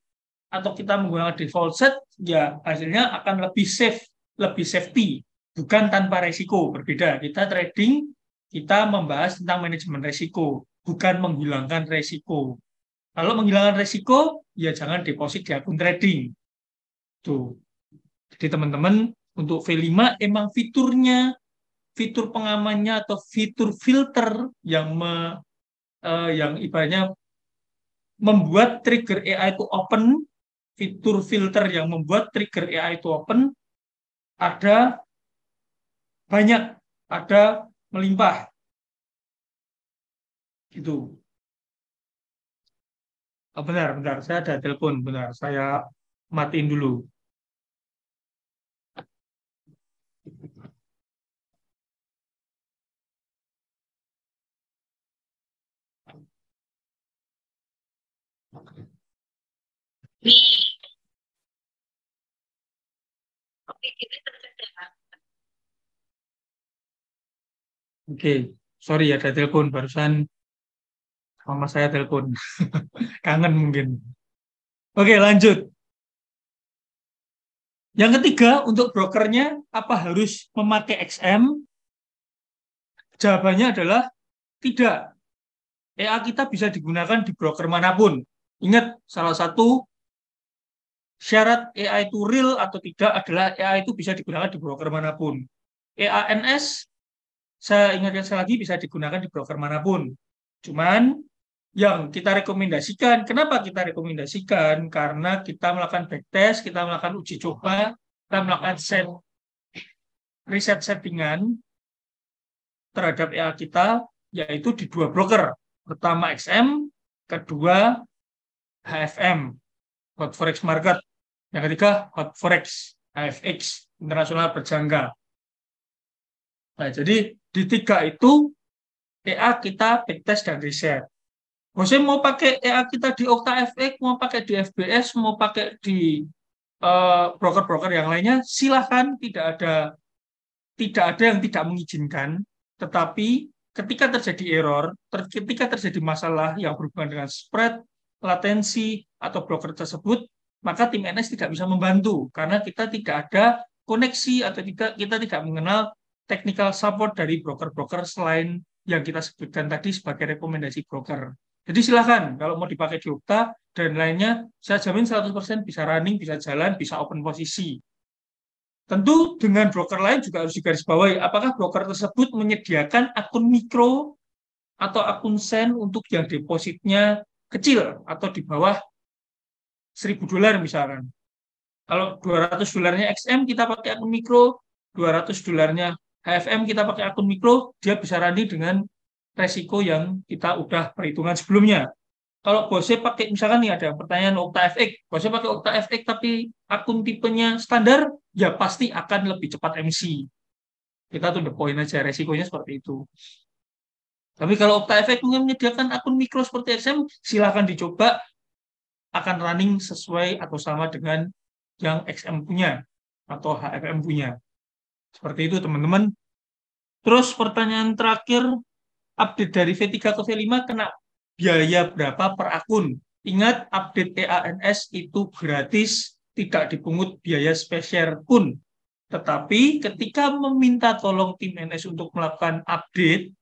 atau kita menggunakan default set, ya hasilnya akan lebih safe, lebih safety, bukan tanpa resiko. Berbeda, kita trading, kita membahas tentang manajemen resiko, bukan menghilangkan resiko. Kalau menghilangkan resiko, ya jangan deposit di akun trading. Tuh. Jadi teman-teman, untuk V5 emang fiturnya, fitur pengamannya atau fitur filter yang ibaratnya membuat trigger AI itu open, fitur filter yang membuat trigger AI itu open ada banyak, ada melimpah gitu. Oh, benar, benar, saya ada telepon, benar, saya matiin dulu. Oke, sorry ya ada telepon barusan, mama saya telepon. Kangen mungkin. Oke, lanjut. Yang ketiga, untuk brokernya apa harus memakai XM? Jawabannya adalah tidak. EA kita bisa digunakan di broker manapun. Ingat, salah satu syarat EA itu real atau tidak adalah EA itu bisa digunakan di broker manapun. EANS, saya ingatkan sekali lagi, bisa digunakan di broker manapun. Cuman yang kita rekomendasikan, kenapa kita rekomendasikan? Karena kita melakukan backtest, kita melakukan uji coba, kita melakukan riset settingan terhadap EA kita, yaitu di dua broker. Pertama XM, kedua HFM, Hot Forex Market. Yang ketiga Hot Forex, HFX, internasional berjangka. Nah, jadi di tiga itu EA kita backtest dan riset. Maksudnya mau pakai EA kita di OctaFX, mau pakai di FBS, mau pakai di broker-broker yang lainnya, silahkan, tidak ada yang tidak mengizinkan, tetapi ketika terjadi error, ketika terjadi masalah yang berhubungan dengan spread, latensi, atau broker tersebut, maka tim NS tidak bisa membantu, karena kita tidak ada koneksi atau kita tidak mengenal technical support dari broker-broker selain yang kita sebutkan tadi sebagai rekomendasi broker. Jadi silakan, kalau mau dipakai di Okta dan lainnya, saya jamin 100% bisa running, bisa jalan, bisa open posisi. Tentu dengan broker lain juga harus digarisbawahi, apakah broker tersebut menyediakan akun mikro atau akun sen untuk yang depositnya kecil atau di bawah $1.000 misalkan. Kalau $200 XM kita pakai akun mikro, $200 HFM kita pakai akun mikro, dia bisa running dengan resiko yang kita udah perhitungan sebelumnya. Kalau bosnya pakai, misalkan nih ada pertanyaan OctaFX, bosnya pakai OctaFX tapi akun tipenya standar, ya pasti akan lebih cepat MC. Kita tuh the point aja, resikonya seperti itu. Tapi kalau OctaFX mungkin menyediakan akun mikro seperti XM, silahkan dicoba, akan running sesuai atau sama dengan yang XM punya atau HFM punya. Seperti itu teman-teman. Terus pertanyaan terakhir, update dari V3 ke V5 kena biaya berapa per akun? Ingat, update EANS itu gratis, tidak dipungut biaya spesial pun. Tetapi ketika meminta tolong tim NS untuk melakukan update,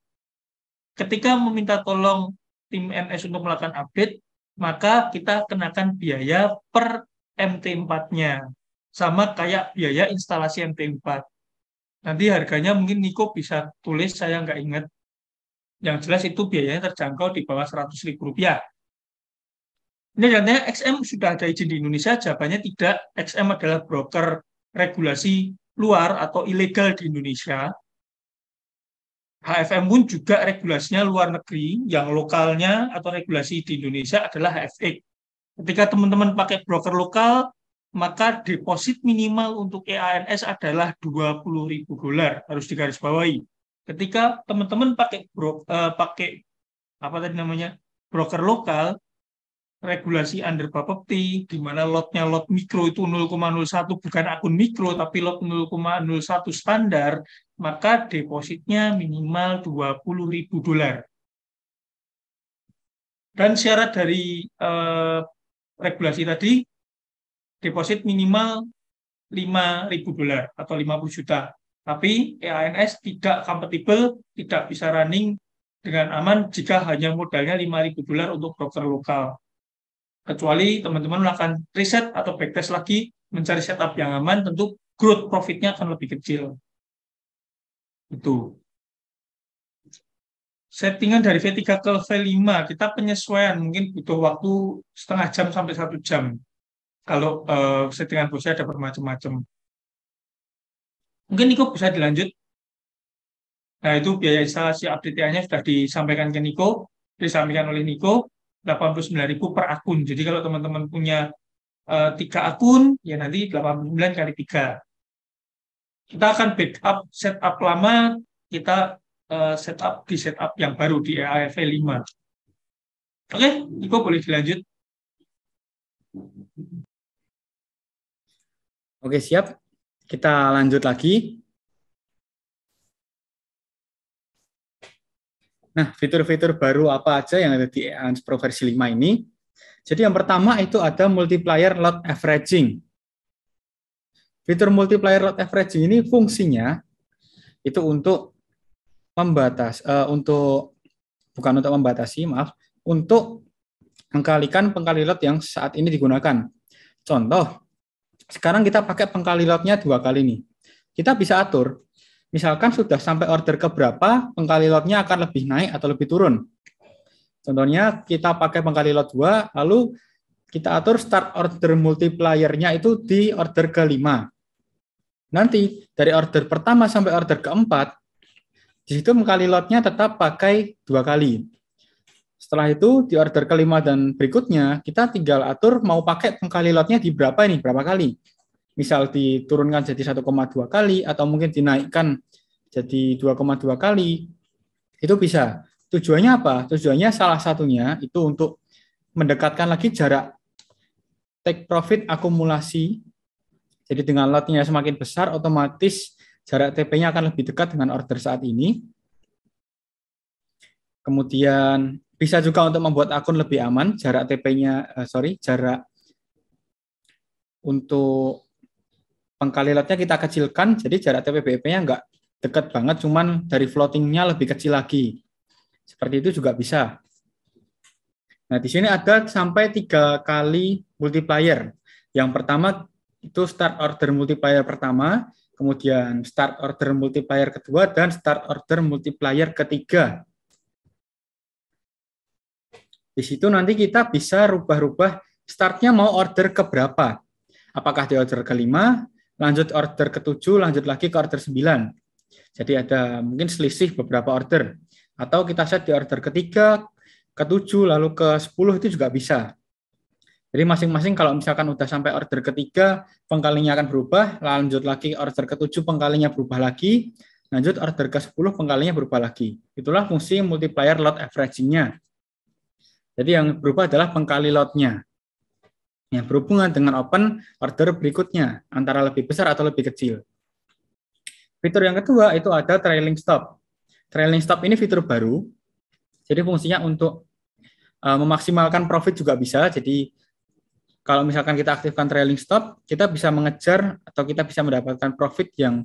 maka kita kenakan biaya per MT4-nya. Sama kayak biaya instalasi MT4. Nanti harganya mungkin Niko bisa tulis, saya nggak ingat. Yang jelas itu biayanya terjangkau di bawah Rp100.000. Ini katanya XM sudah ada izin di Indonesia, jawabannya tidak. XM adalah broker regulasi luar atau ilegal di Indonesia. HFM pun juga regulasinya luar negeri, yang lokalnya atau regulasi di Indonesia adalah HFX. Ketika teman-teman pakai broker lokal, maka deposit minimal untuk EANS adalah $20.000, harus digarisbawahi. Ketika teman-teman pakai apa tadi namanya broker lokal, regulasi under Bapepti, di mana lotnya lot mikro itu 0,01, bukan akun mikro, tapi lot 0,01 standar, maka depositnya minimal $20.000. Dan syarat dari regulasi tadi, deposit minimal $5.000 atau 50 juta. Tapi EANS tidak kompatibel, tidak bisa running dengan aman jika hanya modalnya $5.000 untuk broker lokal. Kecuali teman-teman melakukan riset atau backtest lagi, mencari setup yang aman, tentu growth profitnya akan lebih kecil. Itu. Settingan dari V3 ke V5, kita penyesuaian mungkin butuh waktu setengah jam sampai 1 jam. Kalau settingan bosnya ada bermacam-macam. Mungkin Niko bisa dilanjut. Nah, itu biaya instalasi update-nya sudah disampaikan ke Niko, disampaikan oleh Niko, 89.000 per akun. Jadi kalau teman-teman punya 3 akun, ya nanti 89 kali 3. Kita akan backup setup lama, kita setup yang baru di EAFV 5. Oke, Niko boleh dilanjut. Oke, siap. Kita lanjut lagi. Nah, fitur-fitur baru apa aja yang ada di Enhanced Pro versi 5 ini? Jadi yang pertama itu ada multiplier load averaging. Fitur multiplier load averaging ini fungsinya itu untuk untuk mengkalikan pengkali load yang saat ini digunakan. Contoh, sekarang kita pakai pengkali load-nya 2 kali nih. Kita bisa atur, misalkan sudah sampai order ke berapa, pengkali load-nya akan lebih naik atau lebih turun. Contohnya, kita pakai pengkali load 2, lalu kita atur start order multiplier-nya itu di order ke-5. Nanti, dari order pertama sampai order ke-4, di situ pengkali load-nya tetap pakai 2 kali. Setelah itu, di order ke-5 dan berikutnya, kita tinggal atur mau pakai pengkali load-nya di berapa kali. Misal diturunkan jadi 1,2 kali, atau mungkin dinaikkan jadi 2,2 kali, itu bisa. Tujuannya apa? Tujuannya salah satunya itu untuk mendekatkan lagi jarak take profit akumulasi. Jadi dengan lot-nya semakin besar, otomatis jarak TP-nya akan lebih dekat dengan order saat ini. Kemudian bisa juga untuk membuat akun lebih aman, jarak jarak untuk pengkali lotnya kita kecilkan, jadi jarak TP-BEP-nya nggak dekat banget, cuman dari floating-nya lebih kecil lagi. Seperti itu juga bisa. Nah, di sini ada sampai 3 kali multiplier. Yang pertama itu start order multiplier pertama, kemudian start order multiplier kedua, dan start order multiplier ketiga. Di situ nanti kita bisa rubah-rubah startnya mau order ke berapa. Apakah di order ke-5, lanjut order ke-7, lanjut lagi ke order 9. Jadi ada mungkin selisih beberapa order. Atau kita set di order ke-3, ke-7, lalu ke-10 itu juga bisa. Jadi masing-masing kalau misalkan udah sampai order ke-3, pengkalinya akan berubah, lanjut lagi order ke-7, pengkalinya berubah lagi, lanjut order ke-10, pengkalinya berubah lagi. Itulah fungsi multiplier load averaging-nya. Jadi yang berubah adalah pengkali load-nya. Yang berhubungan dengan open order berikutnya, antara lebih besar atau lebih kecil. Fitur yang kedua itu ada trailing stop. Trailing stop ini fitur baru. Jadi fungsinya untuk memaksimalkan profit juga bisa. Jadi kalau misalkan kita aktifkan trailing stop, kita bisa mengejar atau kita bisa mendapatkan profit yang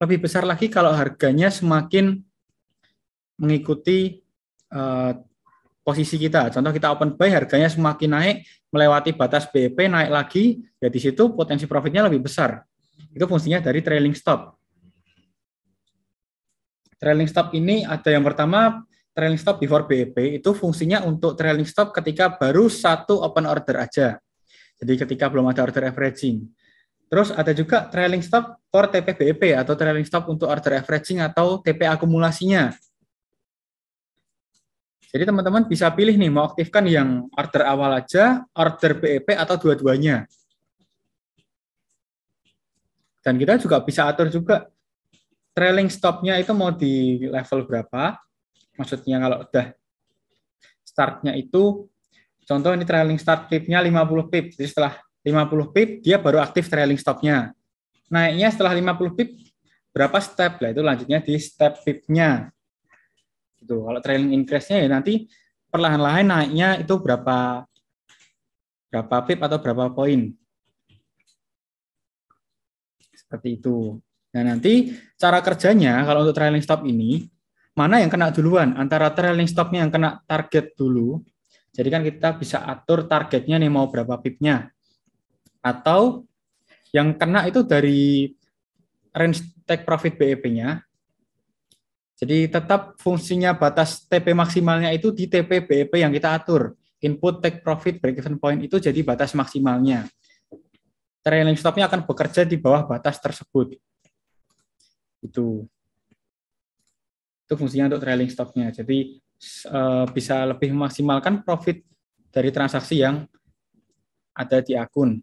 lebih besar lagi kalau harganya semakin mengikuti posisi kita. Contoh kita open buy, harganya semakin naik, melewati batas BEP, naik lagi, ya di situ potensi profitnya lebih besar. Itu fungsinya dari trailing stop. Trailing stop ini ada yang pertama, trailing stop before BEP, itu fungsinya untuk trailing stop ketika baru satu open order aja. Jadi ketika belum ada order averaging. Terus ada juga trailing stop for TP BEP atau trailing stop untuk order averaging atau TP akumulasinya. Jadi teman-teman bisa pilih nih, mau aktifkan yang order awal aja, order BEP, atau dua-duanya. Dan kita juga bisa atur juga trailing stop-nya itu mau di level berapa. Maksudnya kalau udah start-nya itu, contoh ini trailing start pip-nya 50 pip. Jadi setelah 50 pip, dia baru aktif trailing stop-nya. Naiknya setelah 50 pip, berapa step? Lah itu lanjutnya di step pip-nya. Gitu. Kalau trailing increase-nya ya nanti perlahan-lahan naiknya itu berapa pip atau berapa poin. Seperti itu. Nah, nanti cara kerjanya kalau untuk trailing stop ini, mana yang kena duluan? Antara trailing stop-nya yang kena target dulu, jadi kan kita bisa atur targetnya nih mau berapa pip-nya. Atau yang kena itu dari range take profit BEP-nya. Jadi tetap fungsinya batas TP maksimalnya itu di TP BEP yang kita atur. Input take profit break-even point itu jadi batas maksimalnya. Trailing stop-nya akan bekerja di bawah batas tersebut. Itu fungsinya untuk trailing stop-nya. Jadi bisa lebih memaksimalkan profit dari transaksi yang ada di akun.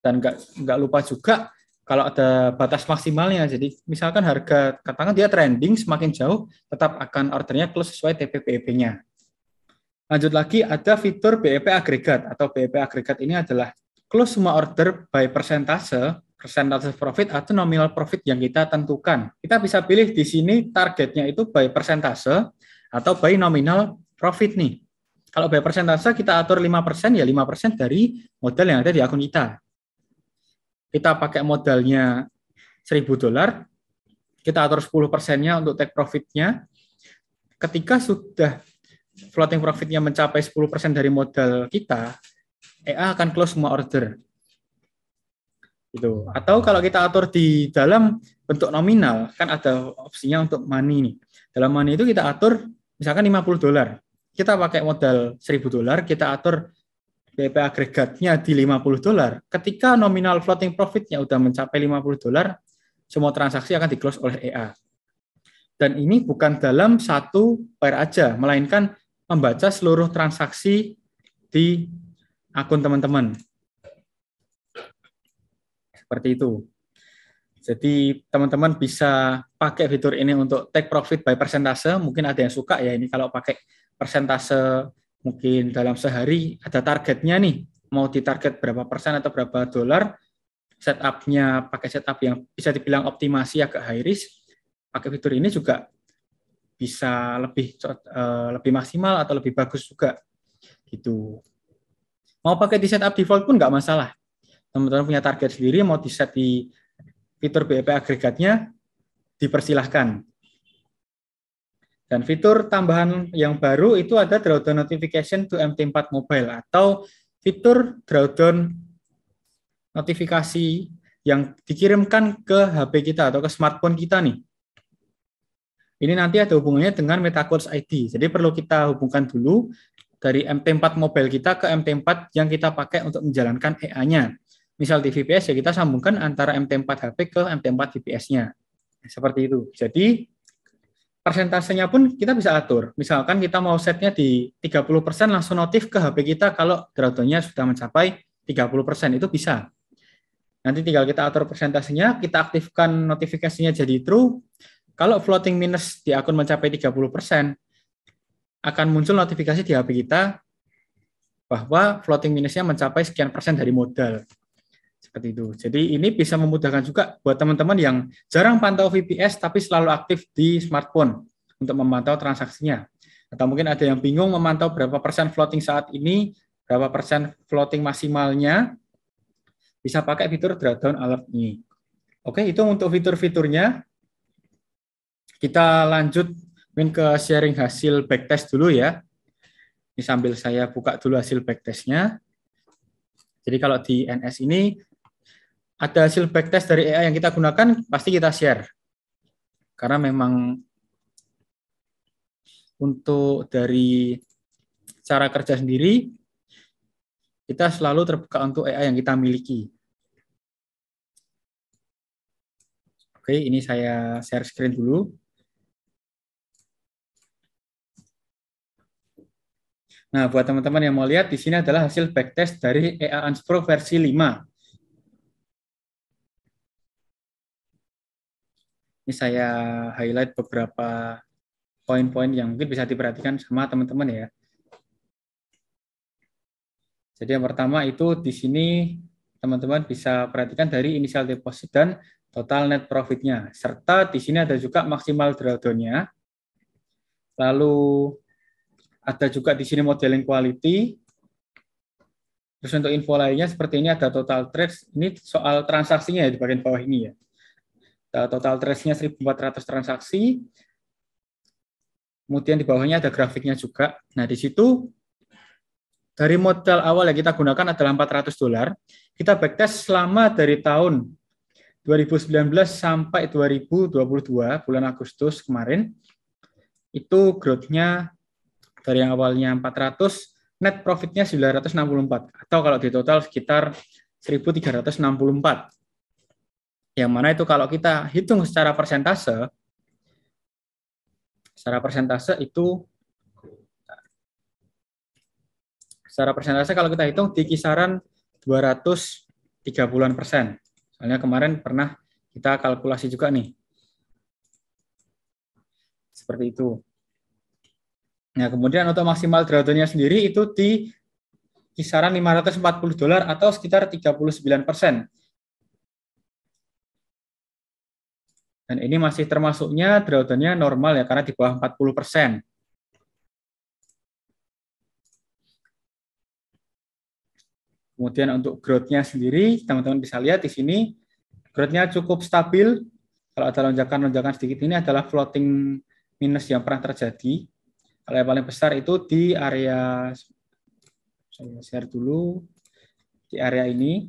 Dan nggak lupa juga kalau ada batas maksimalnya. Jadi misalkan harga, katakan dia trending semakin jauh, tetap akan ordernya close sesuai TP BEP-nya. Lanjut lagi ada fitur BEP agregat atau BEP agregat ini adalah close semua order by persentase persentase profit atau nominal profit yang kita tentukan. Kita bisa pilih di sini targetnya itu by persentase atau by nominal profit nih. Kalau by persentase kita atur 5%, ya 5% dari modal yang ada di akun kita. Kita pakai modalnya $1.000, kita atur 10%-nya untuk take profit-nya. Ketika sudah floating profit-nya mencapai 10% dari modal kita, EA akan close semua order. Gitu. Atau kalau kita atur di dalam bentuk nominal, kan ada opsinya untuk money nih. Dalam money itu kita atur misalkan $50. Kita pakai modal $1.000, kita atur BEP agregatnya di $50. Ketika nominal floating profit-nya udah mencapai $50, semua transaksi akan di-close oleh EA. Dan ini bukan dalam satu pair aja, melainkan membaca seluruh transaksi di akun teman-teman. Seperti itu. Jadi teman-teman bisa pakai fitur ini untuk take profit by persentase. Mungkin ada yang suka ya ini kalau pakai persentase, mungkin dalam sehari ada targetnya nih, mau ditarget berapa persen atau berapa dolar. Setupnya pakai setup yang bisa dibilang optimasi agak high risk, pakai fitur ini juga bisa lebih maksimal atau lebih bagus juga gitu. Mau pakai di setup default pun nggak masalah. Teman-teman punya target sendiri, mau di set di fitur BEP agregatnya, dipersilahkan. Dan fitur tambahan yang baru itu ada drawdown notification to MT4 mobile atau fitur drawdown notifikasi yang dikirimkan ke HP kita atau ke smartphone kita nih. Ini nanti ada hubungannya dengan MetaQuartz ID. Jadi perlu kita hubungkan dulu dari MT4 mobile kita ke MT4 yang kita pakai untuk menjalankan EA-nya. Misal di VPS ya kita sambungkan antara MT4 HP ke MT4 VPS-nya. Seperti itu. Jadi persentasenya pun kita bisa atur. Misalkan kita mau setnya di 30%, langsung notif ke HP kita kalau drawdown-nya sudah mencapai 30%, itu bisa. Nanti tinggal kita atur persentasenya, kita aktifkan notifikasinya jadi true. Kalau floating minus di akun mencapai 30%, akan muncul notifikasi di HP kita bahwa floating minusnya mencapai sekian persen dari modal. Seperti itu. Jadi ini bisa memudahkan juga buat teman-teman yang jarang pantau VPS tapi selalu aktif di smartphone untuk memantau transaksinya. Atau mungkin ada yang bingung memantau berapa persen floating saat ini, berapa persen floating maksimalnya, bisa pakai fitur drawdown alert ini. Oke, itu untuk fitur-fiturnya. Kita lanjut ke sharing hasil backtest dulu ya. Ini sambil saya buka dulu hasil backtestnya. Jadi kalau di NS ini ada hasil backtest dari EA yang kita gunakan, pasti kita share. Karena memang untuk dari cara kerja sendiri, kita selalu terbuka untuk EA yang kita miliki. Oke, ini saya share screen dulu. Nah, buat teman-teman yang mau lihat, di sini adalah hasil backtest dari EA Unspro versi 5. Ini saya highlight beberapa poin-poin yang mungkin bisa diperhatikan sama teman-teman ya. Jadi yang pertama itu di sini teman-teman bisa perhatikan dari initial deposit dan total net profit-nya. Serta di sini ada juga maksimal drawdown-nya. Lalu ada juga di sini modeling quality. Terus untuk info lainnya seperti ini ada total trades. Ini soal transaksinya ya di bagian bawah ini ya. Total trades-nya 1.400 transaksi. Kemudian di bawahnya ada grafiknya juga. Nah, di situ dari modal awal yang kita gunakan adalah $400. Kita backtest selama dari tahun 2019 sampai 2022, bulan Agustus kemarin. Itu growth-nya dari yang awalnya 400, net profit-nya 964. Atau kalau di total sekitar 1.364. Yang mana itu kalau kita hitung secara persentase kalau kita hitung di kisaran 230-an%. Soalnya kemarin pernah kita kalkulasi juga nih. Seperti itu. Nah, kemudian untuk maksimal drawdown-nya sendiri itu di kisaran $540 atau sekitar 39%. Dan ini masih termasuknya drawdown-nya normal ya, karena di bawah 40%. Kemudian untuk growth-nya sendiri, teman-teman bisa lihat di sini, growth-nya cukup stabil. Kalau ada lonjakan-lonjakan sedikit ini adalah floating minus yang pernah terjadi. Kalau yang paling besar itu di area, saya share dulu, di area ini.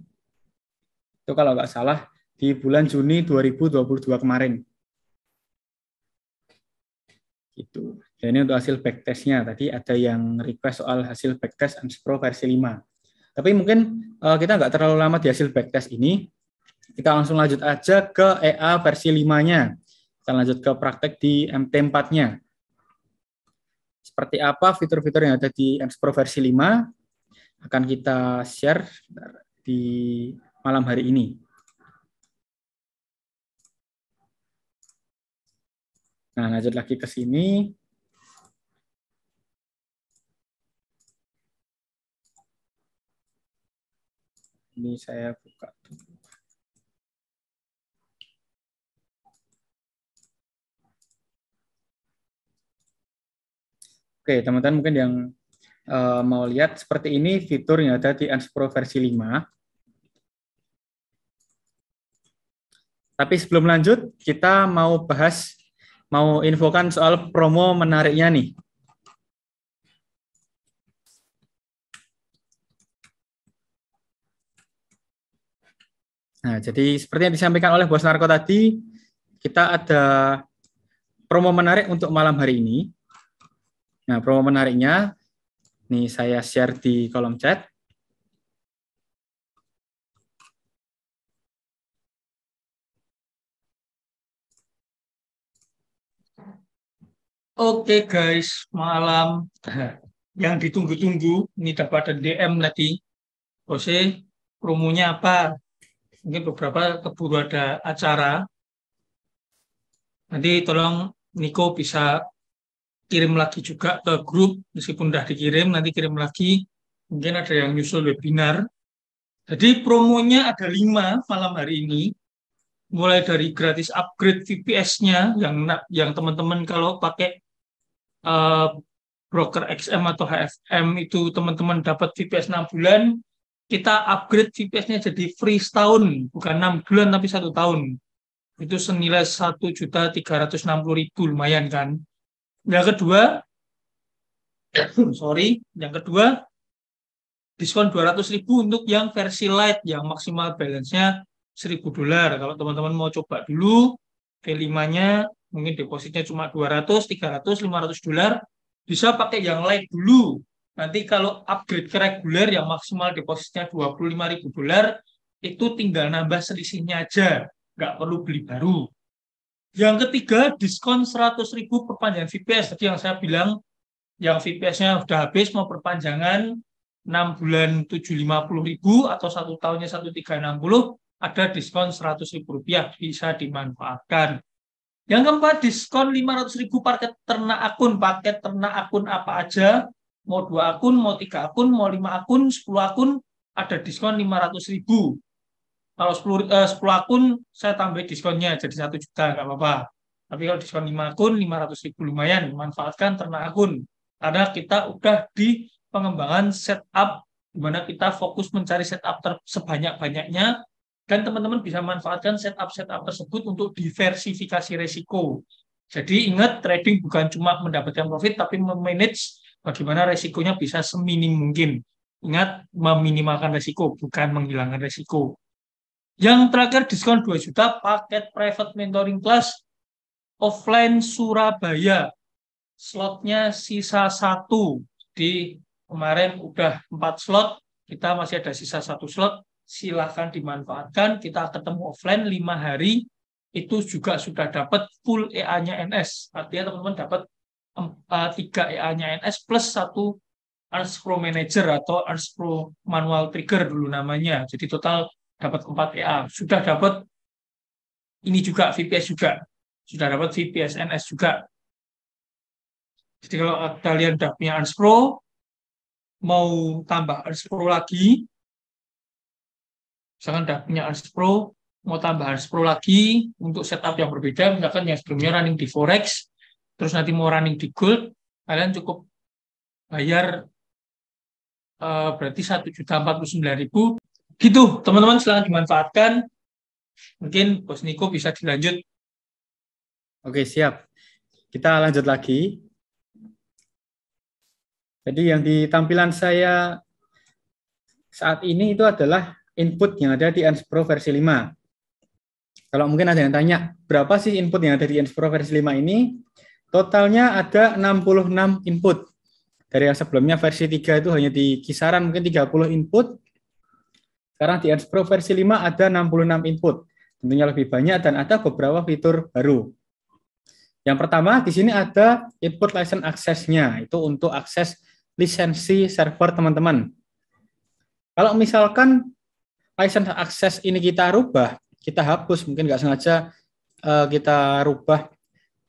Itu kalau nggak salah di bulan Juni 2022 kemarin. Gitu. Dan ini untuk hasil backtest-nya. Tadi ada yang request soal hasil backtest Unspro versi 5. Tapi mungkin kita nggak terlalu lama di hasil backtest ini. Kita langsung lanjut aja ke EA versi 5-nya. Kita lanjut ke praktek di MT4-nya. Seperti apa fitur-fitur yang ada di Unspro versi 5 akan kita share di malam hari ini. Nah, lanjut lagi ke sini. Ini saya buka dulu. Oke, teman-teman mungkin yang mau lihat seperti ini fitur yang ada di Unspro versi 5. Tapi sebelum lanjut, kita mau infokan soal promo menariknya nih. Nah, jadi seperti yang disampaikan oleh Bos Narko tadi, kita ada promo menarik untuk malam hari ini. Nah, promo menariknya, nih saya share di kolom chat. Oke guys, malam yang ditunggu-tunggu, ini dapat DM tadi. Jose, promonya apa? Mungkin beberapa keburu ada acara. Nanti tolong Niko bisa kirim lagi juga ke grup, meskipun udah dikirim, nanti kirim lagi. Mungkin ada yang nyusul webinar. Jadi promonya ada 5 malam hari ini. Mulai dari gratis upgrade VPS-nya, yang teman-teman kalau pakai broker XM atau HFM itu teman-teman dapat VPS 6 bulan, kita upgrade VPS-nya jadi free setahun, bukan 6 bulan tapi 1 tahun. Itu senilai 1.360.000, lumayan kan. Yang kedua, yang kedua diskon 200.000 untuk yang versi light yang maksimal balance-nya $1.000. Kalau teman-teman mau coba dulu V5-nya, mungkin depositnya cuma 200, 300, $500, bisa pakai yang light dulu. Nanti kalau upgrade ke reguler yang maksimal depositnya $25.000, itu tinggal nambah selisihnya aja, nggak perlu beli baru. Yang ketiga, diskon 100.000 perpanjangan VPS. Tadi yang saya bilang, yang VPS-nya udah habis, mau perpanjangan 6 bulan 750.000 atau 1 tahunnya 1.360, ada diskon Rp100.000, bisa dimanfaatkan. Yang keempat, diskon 500.000 paket ternak akun apa aja, mau 2 akun, mau 3 akun, mau 5 akun, 10 akun, ada diskon 500.000. Kalau 10 akun, saya tambah diskonnya jadi 1 juta, nggak apa-apa. Tapi kalau diskon 5 akun, 500.000 lumayan, manfaatkan ternak akun. Karena kita udah di pengembangan setup, di mana kita fokus mencari setup sebanyak-banyaknya, dan teman-teman bisa manfaatkan setup-setup tersebut untuk diversifikasi resiko. Jadi ingat, trading bukan cuma mendapatkan profit, tapi memanage bagaimana resikonya bisa seminim mungkin. Ingat, meminimalkan resiko, bukan menghilangkan resiko. Yang terakhir, diskon 2 juta paket private mentoring class offline Surabaya. Slotnya sisa 1. Di kemarin udah 4 slot, kita masih ada sisa 1 slot. Silahkan dimanfaatkan. Kita ketemu offline 5 hari. Itu juga sudah dapat full EA-nya NS. Artinya teman-teman dapat 3 EA-nya NS plus 1 Unspro Manager atau Unspro Manual Trigger dulu namanya. Jadi total dapat 4 EA. Sudah dapat ini juga, VPS juga. Sudah dapat VPS NS juga. Jadi kalau kalian udah punya Unspro, mau tambah Unspro lagi, misalkan udah punya Unspro, mau tambahan 10 lagi untuk setup yang berbeda, misalkan yang sebelumnya running di Forex, terus nanti mau running di Gold, kalian cukup bayar berarti 1.049.000. Gitu, teman-teman, silahkan dimanfaatkan. Mungkin Bos Niko bisa dilanjut. Oke, siap. Kita lanjut lagi. Jadi yang di tampilan saya saat ini itu adalah input yang ada di Enspro versi 5. Kalau mungkin ada yang tanya, berapa sih input yang ada di Enspro versi 5 ini? Totalnya ada 66 input. Dari yang sebelumnya versi 3 itu hanya di kisaran mungkin 30 input. Sekarang di Enspro versi 5 ada 66 input. Tentunya lebih banyak dan ada beberapa fitur baru. Yang pertama, di sini ada input license access-nya. Itu untuk akses lisensi server teman-teman. Kalau misalkan license access ini kita rubah, kita hapus, mungkin nggak sengaja kita rubah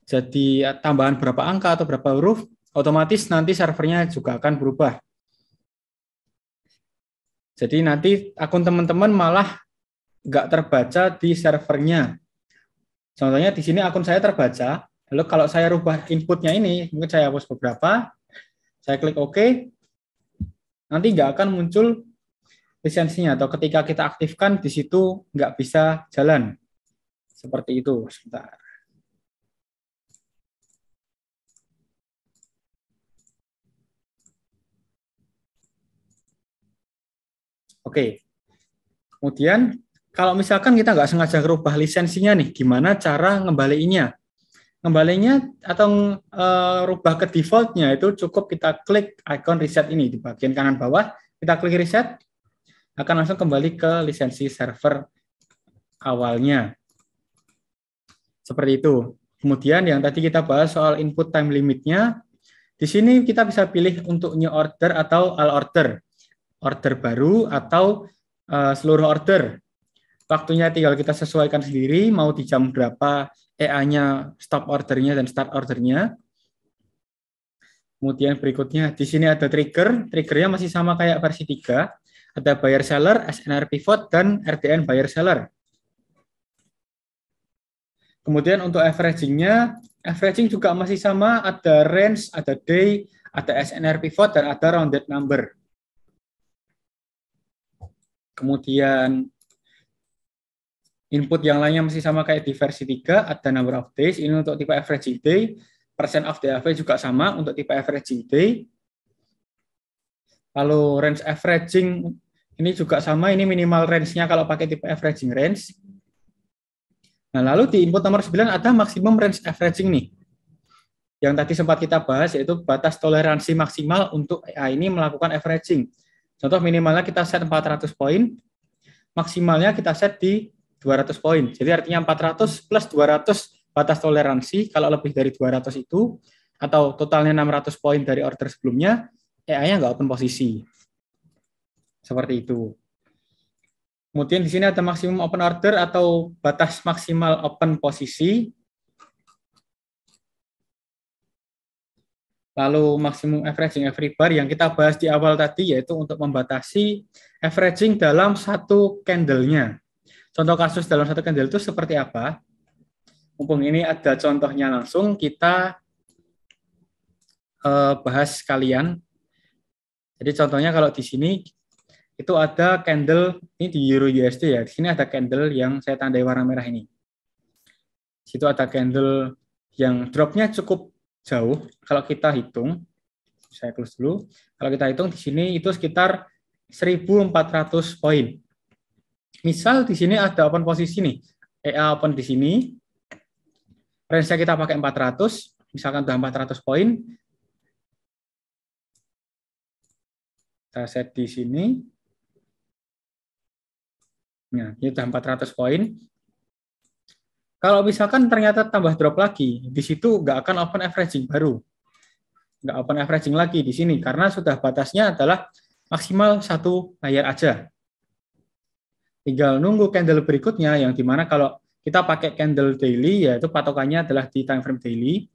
jadi tambahan berapa angka atau berapa huruf, otomatis nanti servernya juga akan berubah. Jadi nanti akun teman-teman malah nggak terbaca di servernya. Contohnya di sini akun saya terbaca, lalu kalau saya rubah inputnya ini, mungkin saya hapus beberapa, saya klik OK, nanti nggak akan muncul lisensinya, atau ketika kita aktifkan di situ nggak bisa jalan. Seperti itu. Sebentar. Oke. Kemudian kalau misalkan kita nggak sengaja merubah lisensinya nih, gimana cara ngembaliinnya? Ngembalinya atau rubah ke defaultnya itu cukup kita klik icon reset ini di bagian kanan bawah, kita klik reset, akan langsung kembali ke lisensi server awalnya. Seperti itu. Kemudian yang tadi kita bahas soal input time limitnya, di sini kita bisa pilih untuk new order atau all order, order baru atau seluruh order. Waktunya tinggal kita sesuaikan sendiri, mau di jam berapa EA-nya, stop ordernya dan start ordernya. Kemudian berikutnya di sini ada trigger, triggernya masih sama kayak versi 3, ada buyer seller, SNR pivot dan RDN buyer seller. Kemudian untuk averaging-nya, averaging juga masih sama, ada range, ada day, ada SNR pivot dan ada rounded number. Kemudian input yang lainnya masih sama kayak di versi 3, ada number of days, ini untuk tipe averaging day, percent of DAV juga sama untuk tipe averaging day. Lalu range averaging ini juga sama, ini minimal range-nya kalau pakai tipe averaging range. Nah, lalu di input nomor 9 ada maksimum range averaging nih. Yang tadi sempat kita bahas yaitu batas toleransi maksimal untuk EA ini melakukan averaging. Contoh minimalnya kita set 400 poin, maksimalnya kita set di 200 poin. Jadi artinya 400 plus 200 batas toleransi, kalau lebih dari 200 itu, atau totalnya 600 poin dari order sebelumnya, EA-nya nggak open posisi. Seperti itu. Kemudian di sini ada maksimum open order atau batas maksimal open posisi. Lalu maksimum averaging every bar yang kita bahas di awal tadi, yaitu untuk membatasi averaging dalam satu candle-nya. Contoh kasus dalam satu candle itu seperti apa? Mumpung ini ada contohnya langsung, kita bahas sekalian. Jadi contohnya kalau di sini itu ada candle, ini di Euro USD ya, di sini ada candle yang saya tandai warna merah ini. Di situ ada candle yang dropnya cukup jauh. Kalau kita hitung, saya close dulu. Kalau kita hitung di sini itu sekitar 1.400 poin. Misal di sini ada open posisi nih, EA open di sini, range-nya kita pakai 400, misalkan udah 400 poin, kita set di sini. Nah, ini udah 400 poin. Kalau misalkan ternyata tambah drop lagi, di situ nggak akan open averaging baru. Nggak open averaging lagi di sini, karena sudah batasnya adalah maksimal satu layer aja. Tinggal nunggu candle berikutnya, yang dimana kalau kita pakai candle daily, yaitu patokannya adalah di time frame daily.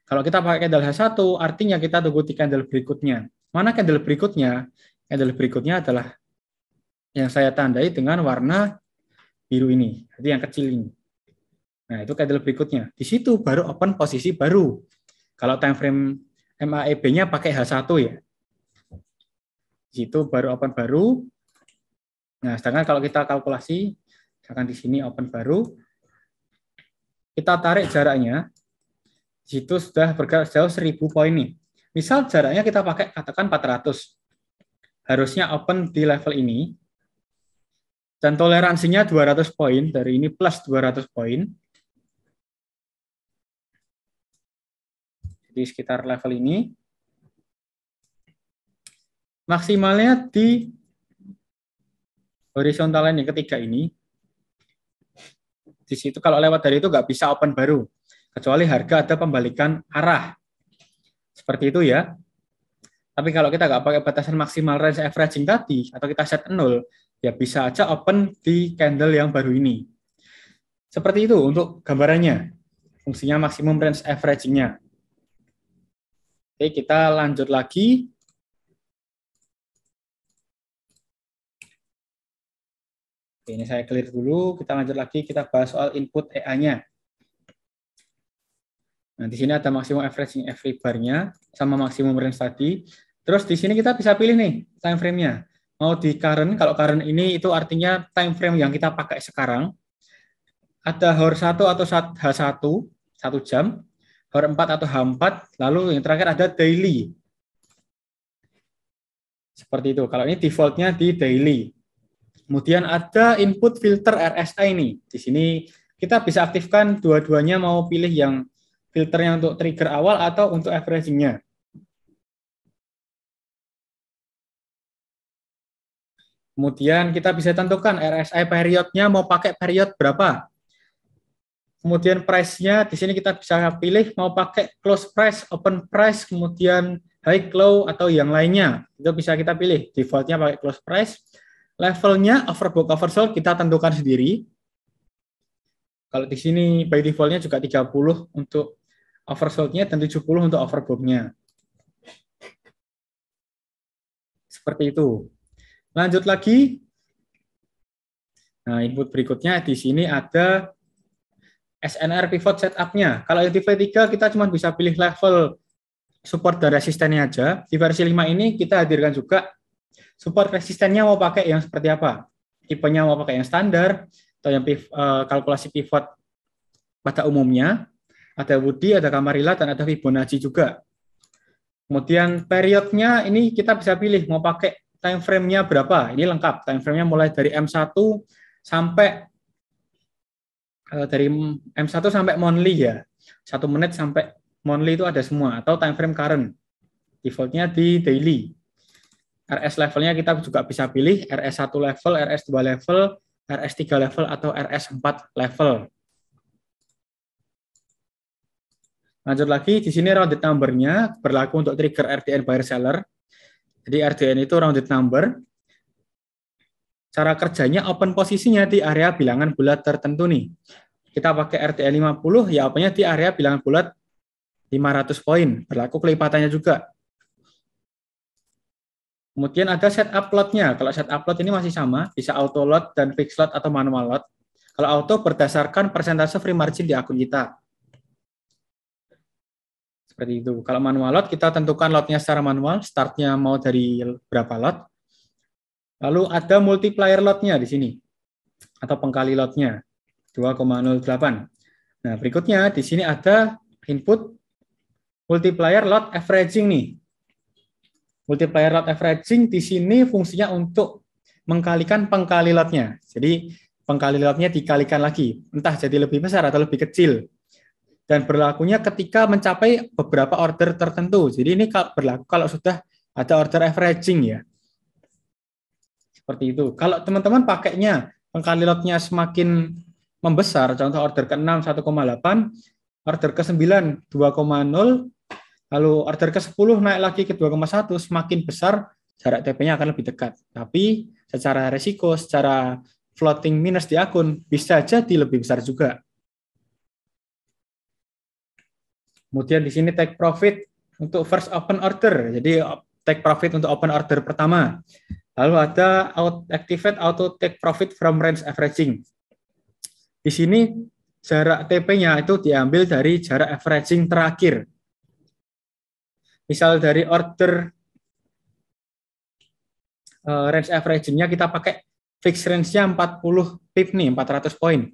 Kalau kita pakai candle H1, artinya kita tunggu di candle berikutnya. Mana candle berikutnya? Candle berikutnya adalah yang saya tandai dengan warna biru ini, jadi yang kecil ini. Nah, itu candle berikutnya. Di situ baru open posisi baru. Kalau time frame MAEB-nya pakai H1 ya. Di situ baru open baru. Nah, sedangkan kalau kita kalkulasi, misalkan di sini open baru, kita tarik jaraknya, di situ sudah bergerak jauh 1000 poin nih. Misal jaraknya kita pakai katakan 400. Harusnya open di level ini. Dan toleransinya 200 poin, dari ini plus 200 poin. Di sekitar level ini. Maksimalnya di horizontal line yang ketiga ini. Di situ kalau lewat dari itu nggak bisa open baru. Kecuali harga ada pembalikan arah. Seperti itu ya. Tapi kalau kita nggak pakai batasan maksimal range averaging tadi, atau kita set 0, ya bisa aja open di candle yang baru ini. Seperti itu untuk gambarannya. Fungsinya maksimum range averaging-nya. Oke, kita lanjut lagi. Oke, ini saya clear dulu. Kita lanjut lagi. Kita bahas soal input EA-nya. Nah, di sini ada maksimum averaging every bar-nya sama maksimum range tadi. Terus di sini kita bisa pilih nih time frame-nya. Mau di current, kalau current ini itu artinya time frame yang kita pakai sekarang. Ada H1 atau H1, 1 jam. H4 atau H4, lalu yang terakhir ada daily. Seperti itu. Kalau ini defaultnya di daily. Kemudian ada input filter RSI ini. Di sini kita bisa aktifkan dua-duanya, mau pilih yang filternya untuk trigger awal atau untuk averaging-nya. Kemudian kita bisa tentukan RSI periodnya mau pakai period berapa. Kemudian price-nya di sini kita bisa pilih mau pakai close price, open price, kemudian high low atau yang lainnya. Itu bisa kita pilih. Defaultnya pakai close price. Levelnya overbought oversold kita tentukan sendiri. Kalau di sini by defaultnya juga 30 untuk oversold-nya dan 70 untuk overbought-nya. Seperti itu. Lanjut lagi. Nah, input berikutnya di sini ada SNR pivot setup-nya. Kalau yang di V3 kita cuma bisa pilih level support dan resistennya aja. Di versi 5 ini kita hadirkan juga support resistennya mau pakai yang seperti apa. Tipenya mau pakai yang standar atau yang kalkulasi pivot pada umumnya. Ada Woody, ada Camarilla, dan ada Fibonacci juga. Kemudian periodnya ini kita bisa pilih mau pakai time frame-nya berapa. Ini lengkap. Time frame-nya mulai dari M1 sampai monthly ya. 1 menit sampai monthly itu ada semua, atau time frame current. Defaultnya di daily. RS levelnya kita juga bisa pilih RS1 level, RS2 level, RS3 level, atau RS4 level. Lanjut lagi, di sini rounded number-nya berlaku untuk trigger RDN buyer seller. Jadi RDN itu rounded number. Cara kerjanya open posisinya di area bilangan bulat tertentu nih. Kita pakai RDN 50, ya opennya di area bilangan bulat 500 poin. Berlaku kelipatannya juga. Kemudian ada setup lot-nya. Kalau setup lot ini masih sama, bisa auto lot dan fixed lot atau manual lot. Kalau auto berdasarkan persentase free margin di akun kita. Seperti itu. Kalau manual lot, kita tentukan lotnya secara manual, startnya mau dari berapa lot. Lalu ada multiplier lotnya di sini, atau pengkali lotnya, 2,08. Nah, berikutnya di sini ada input multiplier lot averaging nih. Multiplier lot averaging di sini fungsinya untuk mengkalikan pengkali lotnya. Jadi pengkali lotnya dikalikan lagi, entah jadi lebih besar atau lebih kecil. Dan berlakunya ketika mencapai beberapa order tertentu. Jadi ini berlaku kalau sudah ada order averaging ya. Seperti itu. Kalau teman-teman pakainya pengkali lotnya semakin membesar, contoh order ke-6 1,8, order ke-9 2,0, lalu order ke-10 naik lagi ke 2,1, semakin besar jarak TP-nya akan lebih dekat. Tapi secara resiko, secara floating minus di akun bisa jadi lebih besar juga. Kemudian di sini take profit untuk first open order. Jadi take profit untuk open order pertama. Lalu ada activate auto take profit from range averaging. Di sini jarak TP-nya itu diambil dari jarak averaging terakhir. Misal dari order range averaging-nya kita pakai fixed range-nya 40 pip nih, 400 poin.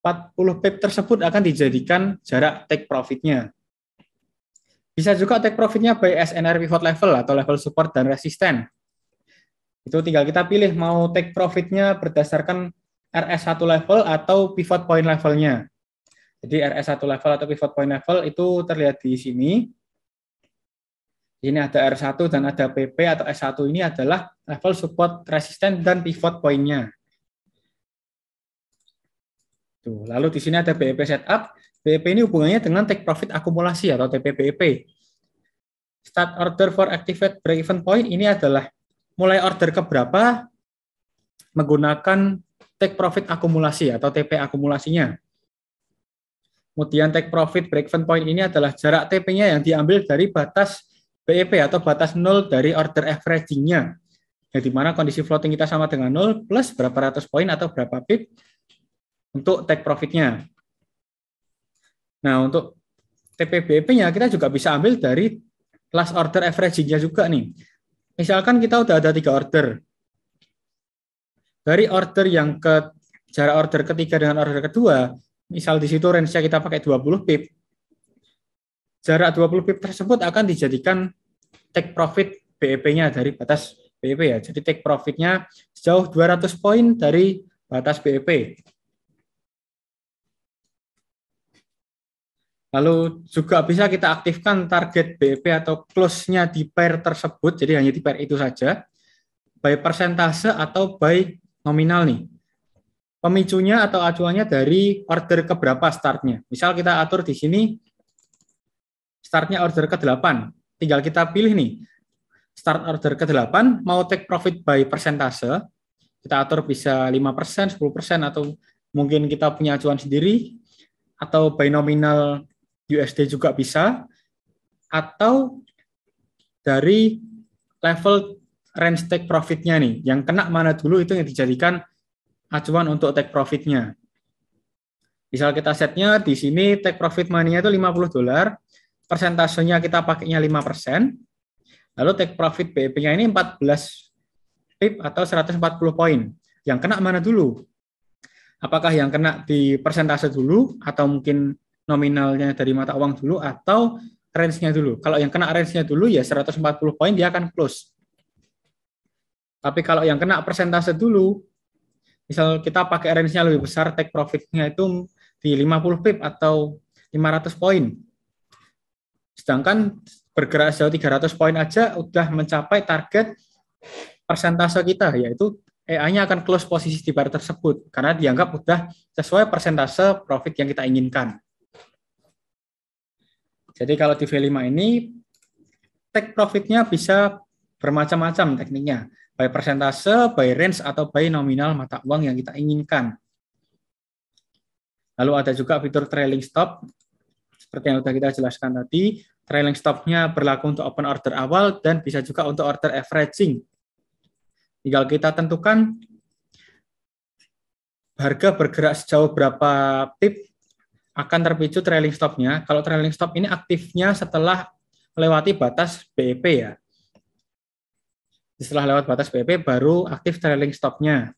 40 pip tersebut akan dijadikan jarak take profit-nya. Bisa juga take profit-nya by SNR pivot level atau level support dan resisten. Itu tinggal kita pilih mau take profit-nya berdasarkan RS1 level atau pivot point level-nya. Jadi RS1 level atau pivot point level itu terlihat di sini. Ini ada R1 dan ada PP atau S1 ini adalah level support, resisten, dan pivot point-nya. Tuh, lalu di sini ada BEP setup. BEP ini hubungannya dengan take profit akumulasi atau TP-BEP. Start order for activate break-even point ini adalah mulai order keberapa menggunakan take profit akumulasi atau TP akumulasinya. Kemudian take profit break-even point ini adalah jarak TP-nya yang diambil dari batas BEP atau batas 0 dari order averaging-nya. Yang dimana kondisi floating kita sama dengan 0 plus berapa ratus poin atau berapa pip untuk take profit-nya. Nah, untuk TP-BEP-nya kita juga bisa ambil dari last order averaging-nya juga nih. Misalkan kita udah ada 3 order. Dari order yang ke jarak order ketiga dengan order kedua, misal di situ range-nya kita pakai 20 pip. Jarak 20 pip tersebut akan dijadikan take profit BEP-nya dari batas BEP ya. Jadi take profit-nya sejauh 200 poin dari batas BEP. Lalu juga bisa kita aktifkan target BEP atau close-nya di pair tersebut, jadi hanya di pair itu saja, by persentase atau by nominal nih. Pemicunya atau acuannya dari order keberapa startnya. Misal kita atur di sini, startnya order ke-8. Tinggal kita pilih nih, start order ke-8, mau take profit by persentase, kita atur bisa 5%, 10%, atau mungkin kita punya acuan sendiri, atau by nominal USD juga bisa, atau dari level range take profit-nya nih, yang kena mana dulu itu yang dijadikan acuan untuk take profit-nya. Misal kita setnya di sini take profit money-nya itu $50, persentasenya kita pakainya 5%, lalu take profit BEP-nya ini 14 pip atau 140 poin. Yang kena mana dulu? Apakah yang kena di persentase dulu, atau mungkin nominalnya dari mata uang dulu, atau range-nya dulu? Kalau yang kena range-nya dulu ya 140 poin dia akan close. Tapi kalau yang kena persentase dulu, misal kita pakai range-nya lebih besar, take profit-nya itu di 50 pip atau 500 poin. Sedangkan bergerak sejauh 300 poin aja udah mencapai target persentase kita, yaitu EA-nya akan close posisi di pair tersebut, karena dianggap udah sesuai persentase profit yang kita inginkan. Jadi kalau di V5 ini, take profit-nya bisa bermacam-macam tekniknya. By persentase, by range, atau by nominal mata uang yang kita inginkan. Lalu ada juga fitur trailing stop, seperti yang sudah kita jelaskan tadi. Trailing stop-nya berlaku untuk open order awal dan bisa juga untuk order averaging. Tinggal kita tentukan harga bergerak sejauh berapa pip akan terpicu trailing stop-nya. Kalau trailing stop ini aktifnya setelah melewati batas BEP ya. Setelah lewat batas BEP baru aktif trailing stop-nya.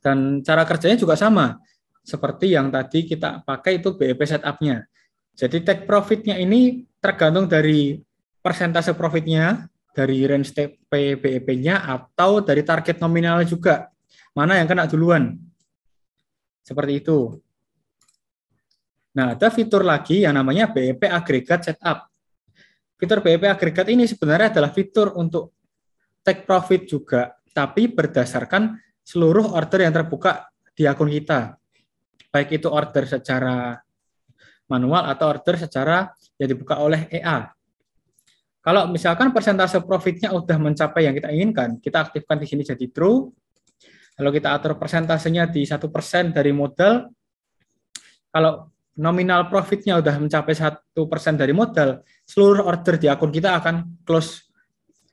Dan cara kerjanya juga sama. Seperti yang tadi kita pakai itu BEP setup-nya. Jadi take profit-nya ini tergantung dari persentase profit-nya, dari range TP BEP-nya, atau dari target nominal juga. Mana yang kena duluan. Seperti itu. Nah, ada fitur lagi yang namanya BEP Aggregate Setup. Fitur BEP Aggregate ini sebenarnya adalah fitur untuk take profit juga, tapi berdasarkan seluruh order yang terbuka di akun kita. Baik itu order secara manual atau order secara yang dibuka oleh EA. Kalau misalkan persentase profitnya udah mencapai yang kita inginkan, kita aktifkan di sini jadi true. Lalu kita atur persentasenya di 1% dari modal. Kalau nominal profitnya udah mencapai 1% dari modal, seluruh order di akun kita akan close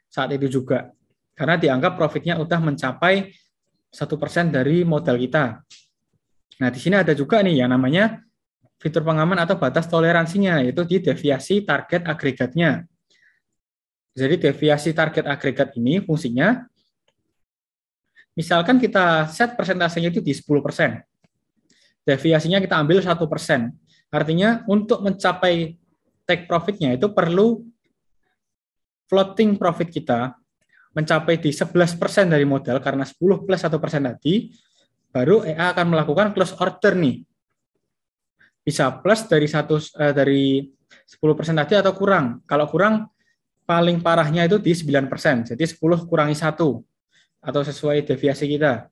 saat itu juga. Karena dianggap profitnya udah mencapai 1% dari modal kita. Nah, di sini ada juga nih yang namanya fitur pengaman atau batas toleransinya, yaitu di deviasi target agregatnya. Jadi deviasi target agregat ini fungsinya, misalkan kita set persentasenya itu di 10%. Deviasinya kita ambil 1%. Artinya untuk mencapai take profit-nya itu perlu floating profit kita mencapai di 11% dari modal, karena 10 plus 1% tadi, baru EA akan melakukan close order nih. Bisa plus dari 10% tadi atau kurang. Kalau kurang, paling parahnya itu di 9%. Jadi 10 kurangi 1 atau sesuai deviasi kita.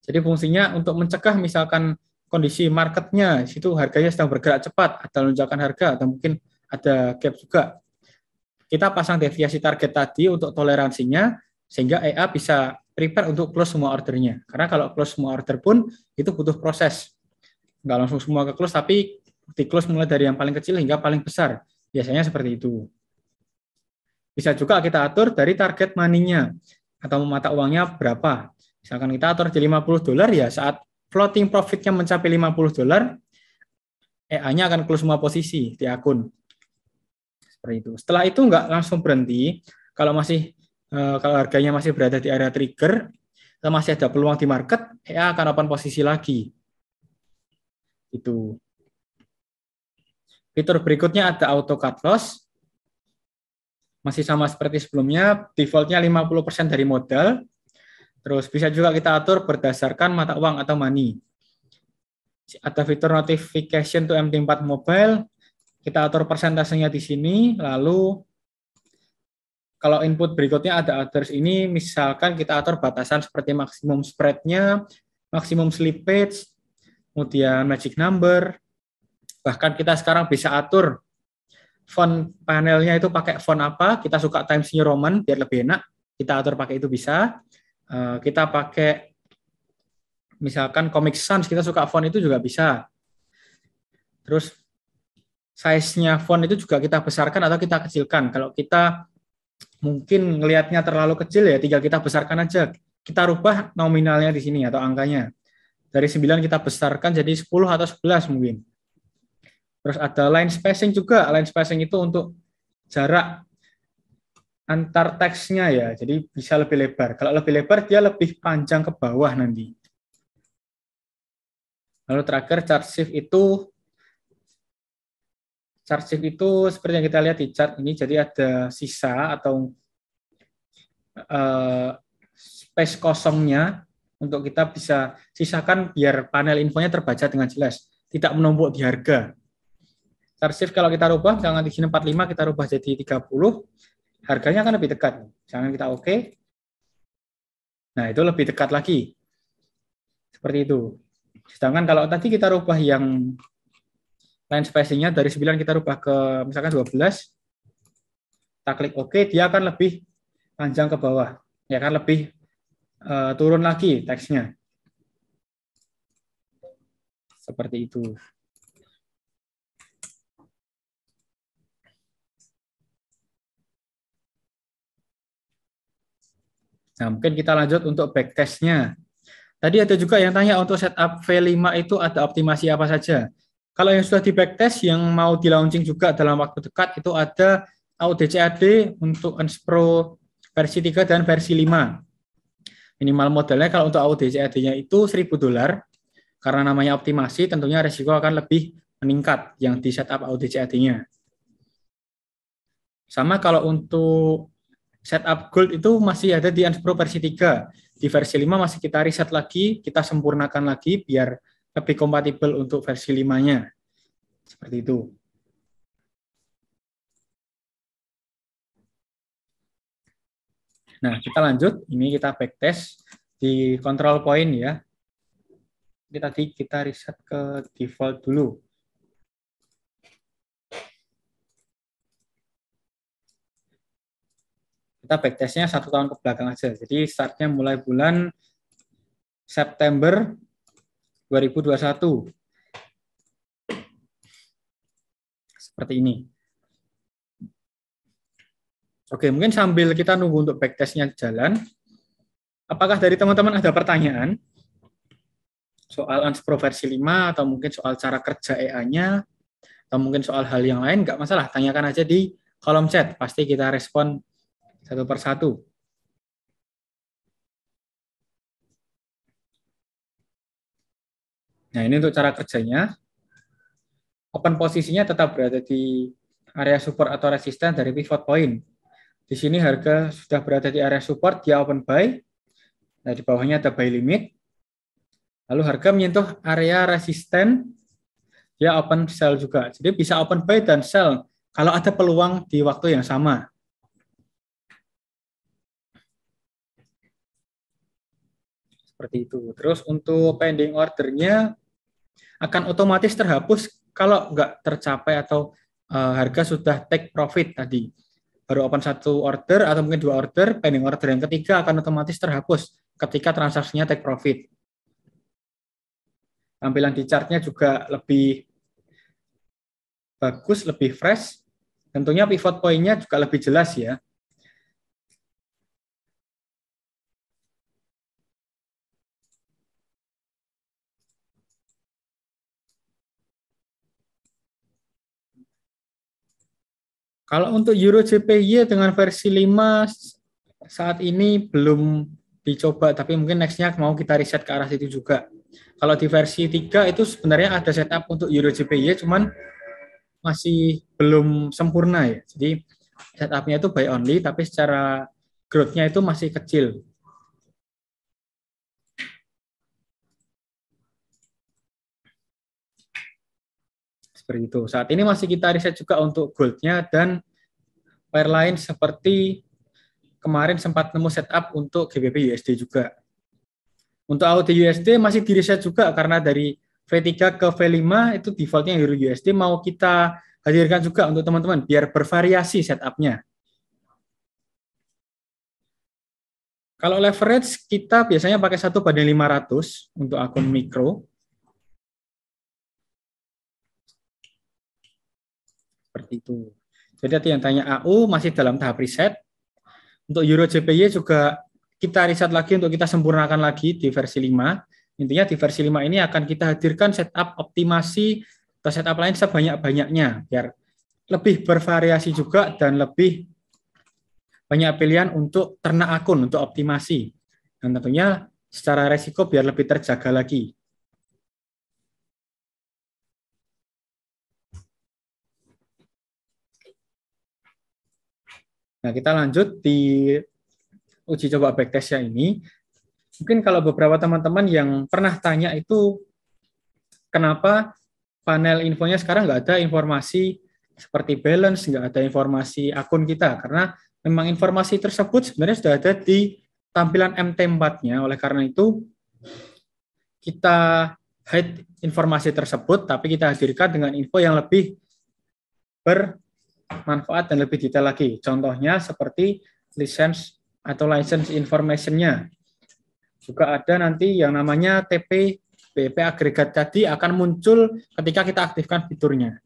Jadi fungsinya untuk mencegah misalkan kondisi marketnya, situ harganya sedang bergerak cepat, ada lonjakan harga, atau mungkin ada gap juga. Kita pasang deviasi target tadi untuk toleransinya, sehingga EA bisa prepare untuk close semua ordernya. Karena kalau close semua order pun, itu butuh proses. Nggak langsung semua ke close, tapi di close mulai dari yang paling kecil hingga paling besar. Biasanya seperti itu. Bisa juga kita atur dari target money-nya, atau mata uangnya berapa. Misalkan kita atur di $50, ya saat floating profit-nya mencapai $50, EA-nya akan close semua posisi di akun. Seperti itu. Setelah itu nggak langsung berhenti, kalau harganya masih berada di area trigger, atau masih ada peluang di market, EA akan open posisi lagi. Itu. Fitur berikutnya ada auto cut loss. Masih sama seperti sebelumnya, default-nya 50% dari modal. Terus bisa juga kita atur berdasarkan mata uang atau money. Ada fitur notification to MT4 mobile. Kita atur persentasenya di sini. Lalu kalau input berikutnya ada others ini, misalkan kita atur batasan seperti maksimum spread-nya, maksimum slippage, kemudian magic number. Bahkan kita sekarang bisa atur font panelnya itu pakai font apa. Kita suka Times New Roman biar lebih enak. Kita atur pakai itu bisa. Kita pakai misalkan Comic Sans, kita suka font itu juga bisa. Terus size-nya font itu juga kita besarkan atau kita kecilkan. Kalau kita mungkin ngelihatnya terlalu kecil, ya tinggal kita besarkan aja. Kita rubah nominalnya di sini atau angkanya. Dari 9 kita besarkan jadi 10 atau 11 mungkin. Terus ada line spacing juga. Line spacing itu untuk jarak antar teksnya ya, jadi bisa lebih lebar. Kalau lebih lebar, dia lebih panjang ke bawah nanti. Lalu terakhir chart shift itu seperti yang kita lihat di chart ini, jadi ada sisa atau space kosongnya untuk kita bisa sisakan biar panel infonya terbaca dengan jelas, tidak menumpuk di harga. Chart shift kalau kita rubah, misalnya di sini 45 kita rubah jadi 30, harganya akan lebih dekat. Jangan kita oke. Nah, itu lebih dekat lagi. Seperti itu. Sedangkan kalau tadi kita rubah yang line spacing-nya dari 9 kita rubah ke misalkan 12, kita klik oke, dia akan lebih panjang ke bawah. Ya kan lebih turun lagi teksnya. Seperti itu. Nah, mungkin kita lanjut untuk backtest-nya. Tadi ada juga yang tanya untuk setup V5 itu ada optimasi apa saja. Kalau yang sudah di backtest, yang mau di launching juga dalam waktu dekat, itu ada AUD-CAD untuk ENS Pro versi 3 dan versi 5. Minimal modalnya kalau untuk AUD-CAD-nya itu $1.000, karena namanya optimasi, tentunya risiko akan lebih meningkat yang di setup AUD-CAD-nya. Sama kalau untuk setup gold itu masih ada di ENS Pro versi 3. Di versi 5 masih kita riset lagi, kita sempurnakan lagi biar lebih kompatibel untuk versi 5-nya. Seperti itu. Nah, kita lanjut. Ini kita backtest di control point ya. Ini tadi kita riset ke default dulu. Kita backtestnya 1 tahun ke belakang aja. Jadi startnya mulai bulan September 2021. Seperti ini. Oke, mungkin sambil kita nunggu untuk backtestnya jalan, Apakah dari teman-teman ada pertanyaan soal Unspro versi 5 atau mungkin soal cara kerja EA-nya atau mungkin soal hal yang lain? Nggak masalah, tanyakan aja di kolom chat. Pasti kita respon satu persatu. Nah, ini untuk cara kerjanya. Open posisinya tetap berada di area support atau resisten dari pivot point. Di sini harga sudah berada di area support, dia open buy. Nah, di bawahnya ada buy limit. Lalu harga menyentuh area resisten, dia open sell juga. Jadi bisa open buy dan sell kalau ada peluang di waktu yang sama. Seperti itu. Terus untuk pending ordernya akan otomatis terhapus kalau nggak tercapai atau harga sudah take profit tadi. Baru open satu order atau mungkin dua order, pending order yang ketiga akan otomatis terhapus ketika transaksinya take profit. Tampilan di chartnya juga lebih bagus, lebih fresh. Tentunya pivot point-nya juga lebih jelas ya. Kalau untuk Euro JPY dengan versi 5 saat ini belum dicoba, tapi mungkin next-nya mau kita riset ke arah situ juga. Kalau di versi 3 itu sebenarnya ada setup untuk Euro JPY, cuman masih belum sempurna ya. Jadi setup-nya itu buy only, tapi secara growth-nya itu masih kecil. Seperti itu. Saat ini masih kita riset juga untuk gold-nya dan pair lain seperti kemarin sempat nemu setup untuk GBP USD juga. Untuk AUD USD masih di riset juga karena dari V3 ke V5 itu defaultnya Euro USD mau kita hadirkan juga untuk teman-teman biar bervariasi setupnya. Kalau leverage kita biasanya pakai 1/500 untuk akun mikro. Seperti itu. Jadi tadi yang tanya AU masih dalam tahap riset. Untuk Euro JPY juga kita riset lagi untuk kita sempurnakan lagi di versi 5. Intinya di versi 5 ini akan kita hadirkan setup optimasi atau setup lain sebanyak-banyaknya biar lebih bervariasi juga dan lebih banyak pilihan untuk ternak akun untuk optimasi. Dan tentunya secara resiko biar lebih terjaga lagi. Nah, kita lanjut di uji coba backtestnya ini. Mungkin kalau beberapa teman-teman yang pernah tanya itu kenapa panel infonya sekarang nggak ada informasi seperti balance, nggak ada informasi akun kita, karena memang informasi tersebut sebenarnya sudah ada di tampilan MT4-nya, oleh karena itu kita hide informasi tersebut, tapi kita hadirkan dengan info yang lebih bermanfaat dan lebih detail lagi. Contohnya seperti license atau license information-nya. Juga ada nanti yang namanya TP BP agregat tadi akan muncul ketika kita aktifkan fiturnya.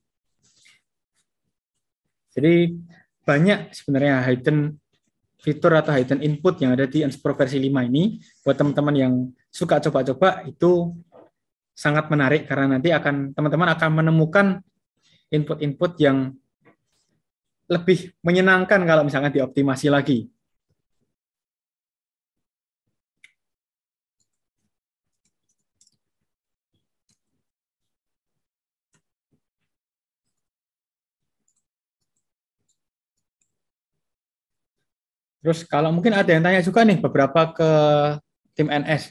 Jadi banyak sebenarnya hidden fitur atau hidden input yang ada di Unspro versi 5 ini. Buat teman-teman yang suka coba-coba itu sangat menarik karena nanti teman-teman akan menemukan input-input yang lebih menyenangkan kalau misalnya dioptimasi lagi. Terus kalau mungkin ada yang tanya juga nih beberapa ke tim NS.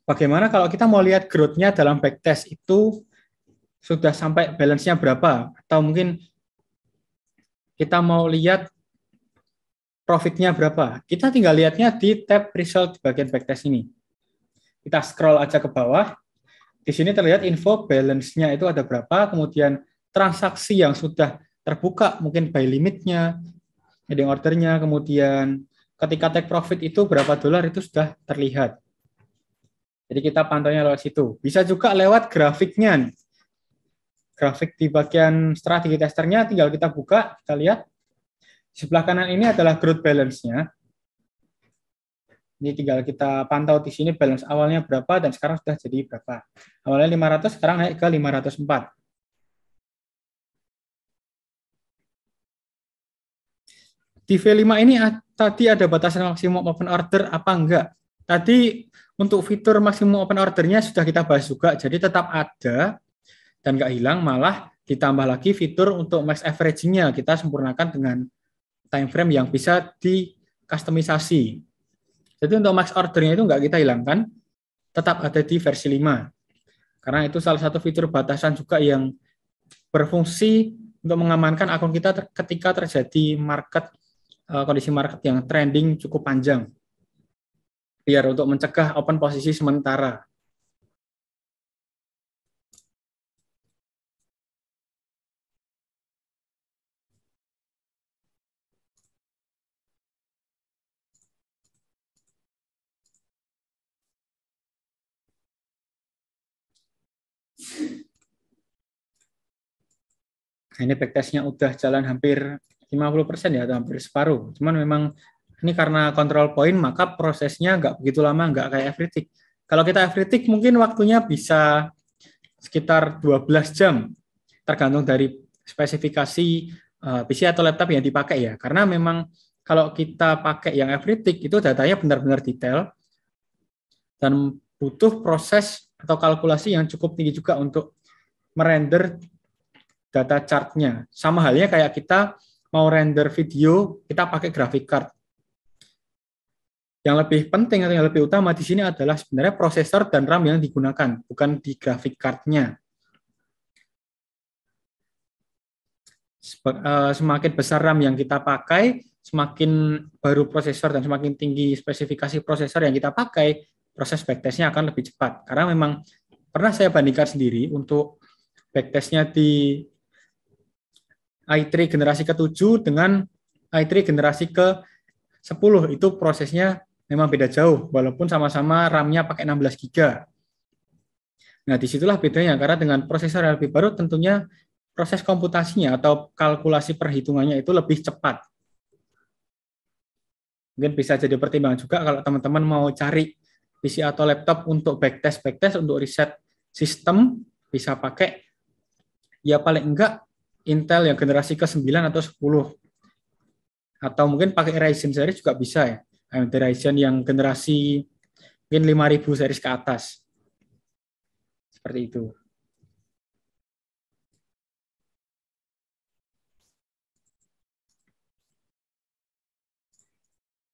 Bagaimana kalau kita mau lihat growth-nya dalam backtest itu sudah sampai balance-nya berapa? Atau mungkin kita mau lihat profit-nya berapa? Kita tinggal lihatnya di tab result di bagian backtest ini. Kita scroll aja ke bawah. Di sini terlihat info balance-nya itu ada berapa, kemudian transaksi yang sudah terbuka, mungkin buy limit-nya, heading order-nya, kemudian ketika take profit itu berapa dolar itu sudah terlihat. Jadi kita pantaunya lewat situ. Bisa juga lewat grafiknya. Grafik di bagian strategi testernya tinggal kita buka, kita lihat. Sebelah kanan ini adalah growth balance-nya. Ini tinggal kita pantau di sini balance awalnya berapa dan sekarang sudah jadi berapa. Awalnya 500, sekarang naik ke 504. Di V5 ini tadi ada batasan maksimum open order apa enggak? Tadi untuk fitur maksimum open ordernya sudah kita bahas juga, jadi tetap ada dan enggak hilang, malah ditambah lagi fitur untuk max averaging-nya. Kita sempurnakan dengan time frame yang bisa dikustomisasi. Jadi untuk max ordernya itu enggak kita hilangkan, tetap ada di versi 5. Karena itu salah satu fitur batasan juga yang berfungsi untuk mengamankan akun kita ketika terjadi kondisi market yang trending cukup panjang, biar untuk mencegah open posisi sementara. Nah, ini backtestnya udah jalan hampir 50% ya, atau hampir separuh. Cuman memang ini karena kontrol point, maka prosesnya nggak begitu lama, nggak kayak everytick. Kalau kita everytick mungkin waktunya bisa sekitar 12 jam, tergantung dari spesifikasi PC atau laptop yang dipakai ya. Karena memang kalau kita pakai yang everytick, itu datanya benar-benar detail, dan butuh proses atau kalkulasi yang cukup tinggi juga untuk merender data chart-nya. Sama halnya kayak kita mau render video, kita pakai graphic card. Yang lebih penting atau yang lebih utama di sini adalah sebenarnya prosesor dan RAM yang digunakan, bukan di graphic card-nya. Semakin besar RAM yang kita pakai, semakin baru prosesor dan semakin tinggi spesifikasi prosesor yang kita pakai, proses backtest-nya akan lebih cepat. Karena memang pernah saya bandingkan sendiri untuk backtest-nya di i3 generasi ke-7 dengan i3 generasi ke-10. Itu prosesnya memang beda jauh, walaupun sama-sama RAM-nya pakai 16 GB. Nah, disitulah bedanya, karena dengan prosesor yang lebih baru tentunya proses komputasinya atau kalkulasi perhitungannya itu lebih cepat. Mungkin bisa jadi pertimbangan juga kalau teman-teman mau cari PC atau laptop untuk backtest untuk riset sistem, bisa pakai ya paling enggak Intel yang generasi ke-9 atau 10. Atau mungkin pakai Ryzen series juga bisa ya. AMD Ryzen yang generasi mungkin 5000 series ke atas. Seperti itu.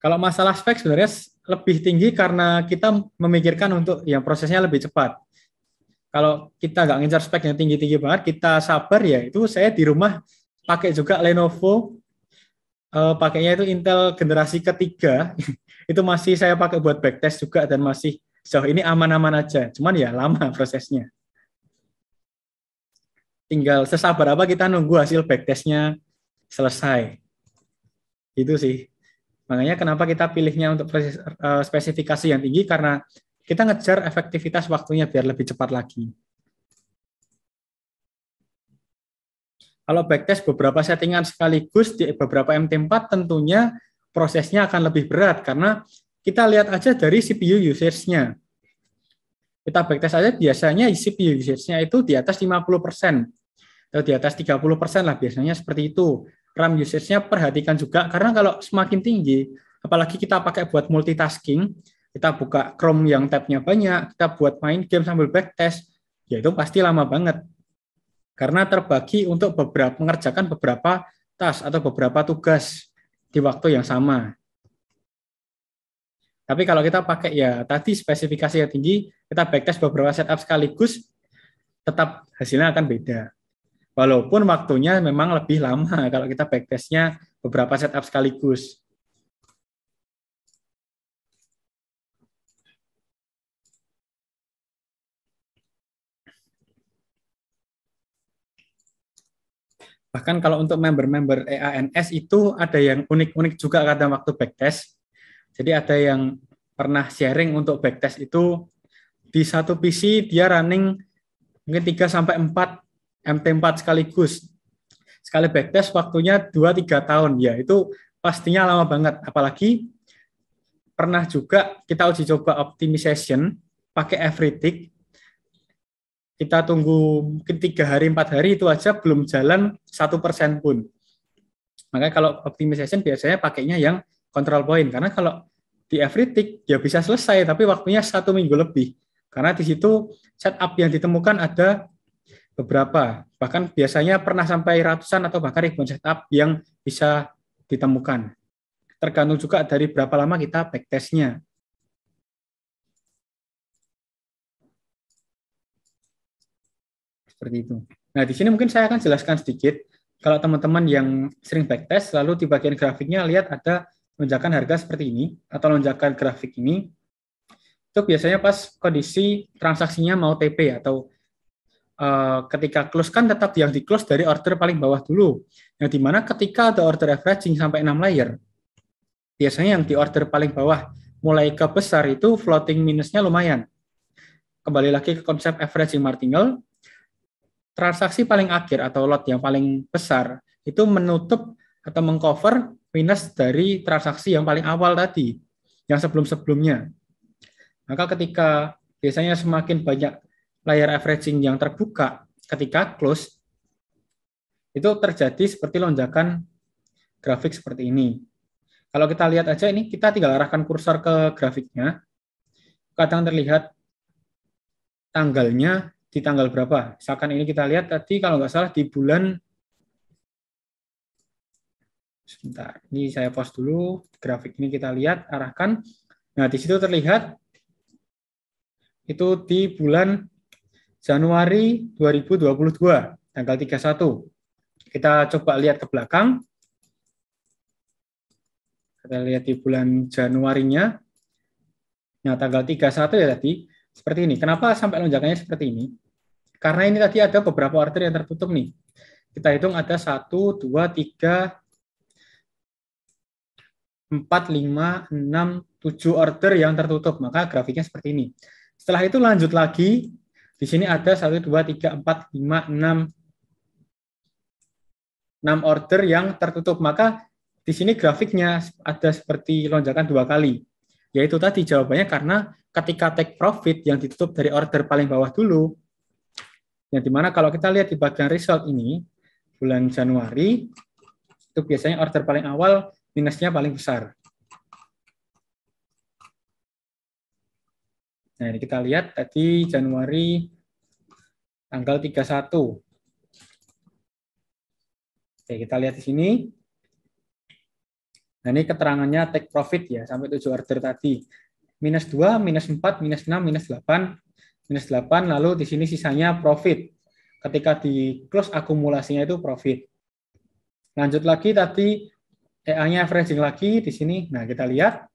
Kalau masalah spek sebenarnya lebih tinggi karena kita memikirkan untuk yang prosesnya lebih cepat. Kalau kita nggak ngejar spek yang tinggi-tinggi banget, kita sabar ya. Itu saya di rumah pakai juga Lenovo, pakainya itu Intel generasi ketiga. Itu masih saya pakai buat backtest juga dan masih sejauh ini aman-aman aja. Cuman ya lama prosesnya. Tinggal sesabar apa kita nunggu hasil backtestnya selesai. Itu sih. Makanya kenapa kita pilihnya untuk proses, spesifikasi yang tinggi, karena kita ngejar efektivitas waktunya biar lebih cepat lagi. Kalau backtest beberapa settingan sekaligus di beberapa MT4 tentunya prosesnya akan lebih berat, karena kita lihat aja dari CPU usage-nya. Kita backtest aja biasanya CPU usage-nya itu di atas 50%, atau di atas 30% lah biasanya seperti itu. RAM usage-nya perhatikan juga, karena kalau semakin tinggi, apalagi kita pakai buat multitasking, kita buka Chrome yang tab-nya banyak, kita buat main game sambil backtest, ya itu pasti lama banget. Karena terbagi untuk mengerjakan beberapa task atau beberapa tugas di waktu yang sama. Tapi kalau kita pakai ya tadi spesifikasi yang tinggi, kita backtest beberapa setup sekaligus, tetap hasilnya akan beda. Walaupun waktunya memang lebih lama kalau kita backtestnya beberapa setup sekaligus. Bahkan kalau untuk member-member EANS itu ada yang unik-unik juga kadang waktu backtest. Jadi ada yang pernah sharing untuk backtest itu di satu PC dia running mungkin 3-4 MT4 sekaligus. Sekali backtest waktunya 2-3 tahun. Ya itu pastinya lama banget. Apalagi pernah juga kita uji coba optimization pakai everytick. Kita tunggu mungkin 3 hari, 4 hari itu aja belum jalan 1% pun. Makanya kalau optimization biasanya pakainya yang control point. Karena kalau di everytick ya bisa selesai, tapi waktunya 1 minggu lebih. Karena di situ setup yang ditemukan ada beberapa. Bahkan biasanya pernah sampai ratusan atau bahkan ribuan setup yang bisa ditemukan. Tergantung juga dari berapa lama kita backtestnya. Seperti itu. Nah, di sini mungkin saya akan jelaskan sedikit. Kalau teman-teman yang sering backtest, lalu di bagian grafiknya lihat ada lonjakan harga seperti ini, atau lonjakan grafik ini, itu biasanya pas kondisi transaksinya mau TP, atau ketika close kan tetap yang di close dari order paling bawah dulu. Yang dimana ketika ada order averaging sampai 6 layer, biasanya yang di order paling bawah mulai ke besar itu floating minusnya lumayan. Kembali lagi ke konsep averaging martingale, transaksi paling akhir atau lot yang paling besar itu menutup atau mengcover minus dari transaksi yang paling awal tadi, yang sebelum-sebelumnya. Maka ketika biasanya semakin banyak layer averaging yang terbuka ketika close, itu terjadi seperti lonjakan grafik seperti ini. Kalau kita lihat aja ini, kita tinggal arahkan kursor ke grafiknya, kadang terlihat tanggalnya di tanggal berapa. Misalkan ini kita lihat tadi kalau nggak salah di bulan, sebentar, ini saya pause dulu, grafik ini kita lihat, arahkan. Nah, di situ terlihat itu di bulan Januari 2022, tanggal 31. Kita coba lihat ke belakang. Kita lihat di bulan Januarinya. Nah, tanggal 31 ya tadi, seperti ini. Kenapa sampai lonjakannya seperti ini? Karena ini tadi ada beberapa order yang tertutup nih. Kita hitung ada 1, 2, 3, 4, 5, 6, 7 order yang tertutup. Maka grafiknya seperti ini. Setelah itu lanjut lagi. Di sini ada 1, 2, 3, 4, 5, 6 order yang tertutup. Maka di sini grafiknya ada seperti lonjakan 2 kali. Yaitu tadi jawabannya karena ketika take profit yang ditutup dari order paling bawah dulu, yang dimana kalau kita lihat di bagian result ini, bulan Januari, itu biasanya order paling awal minusnya paling besar. Nah, ini kita lihat tadi Januari tanggal 31. Oke, kita lihat di sini. Nah, ini keterangannya take profit ya, sampai 7 order tadi. Minus 2, minus 4, minus 6, minus 8, lalu di sini sisanya profit. Ketika di close akumulasinya itu profit. Lanjut lagi tadi, EA-nya averaging lagi di sini. Nah, kita lihat.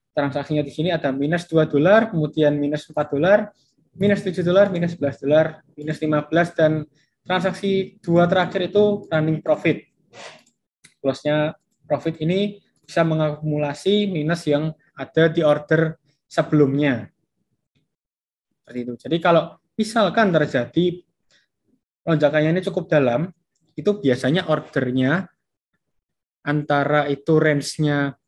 Transaksinya di sini ada minus $2, kemudian minus $4, minus $7, minus $11, minus 15, dan transaksi 2 terakhir itu running profit. Close-nya profit ini bisa mengakumulasi minus yang ada di order sebelumnya. Seperti itu. Jadi kalau misalkan terjadi lonjakannya ini cukup dalam, itu biasanya ordernya antara itu range-nya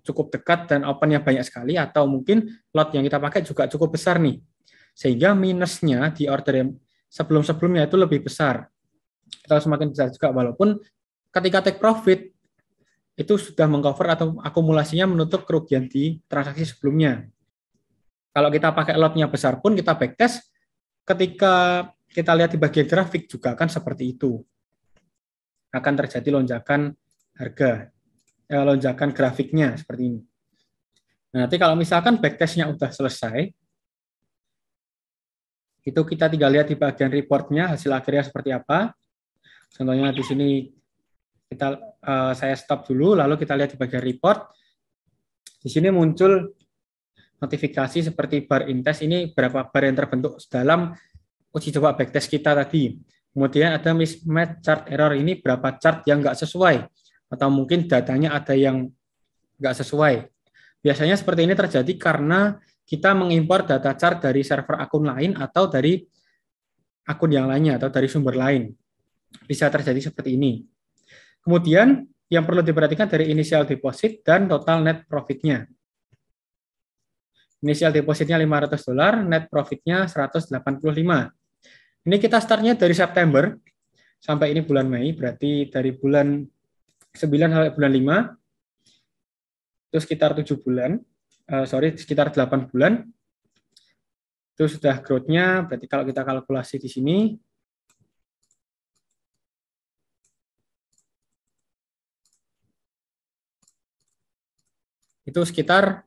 cukup dekat dan open-nya banyak sekali, atau mungkin lot yang kita pakai juga cukup besar nih. Sehingga minusnya di order yang sebelum-sebelumnya itu lebih besar. Atau semakin besar juga, walaupun ketika take profit itu sudah mengcover atau akumulasinya menutup kerugian di transaksi sebelumnya. Kalau kita pakai lotnya besar pun kita backtest, ketika kita lihat di bagian grafik juga akan seperti itu. Akan terjadi lonjakan harga, lonjakan grafiknya seperti ini. Nah, nanti kalau misalkan backtestnya udah selesai, itu kita tinggal lihat di bagian reportnya hasil akhirnya seperti apa. Contohnya di sini saya stop dulu, lalu kita lihat di bagian report. Di sini muncul notifikasi seperti bar intest, ini berapa bar yang terbentuk dalam uji coba backtest kita tadi. Kemudian ada mismatch chart error, ini berapa chart yang nggak sesuai, atau mungkin datanya ada yang nggak sesuai. Biasanya seperti ini terjadi karena kita mengimpor data chart dari server akun lain atau dari akun yang lainnya atau dari sumber lain. Bisa terjadi seperti ini. Kemudian yang perlu diperhatikan dari initial deposit dan total net profit-nya. Initial depositnya $500, net profit-nya 185. Ini kita startnya dari September sampai ini bulan Mei, berarti dari bulan 9 sampai bulan 5, itu sekitar 7 bulan, sekitar 8 bulan. Itu sudah growth-nya, berarti kalau kita kalkulasi di sini, itu sekitar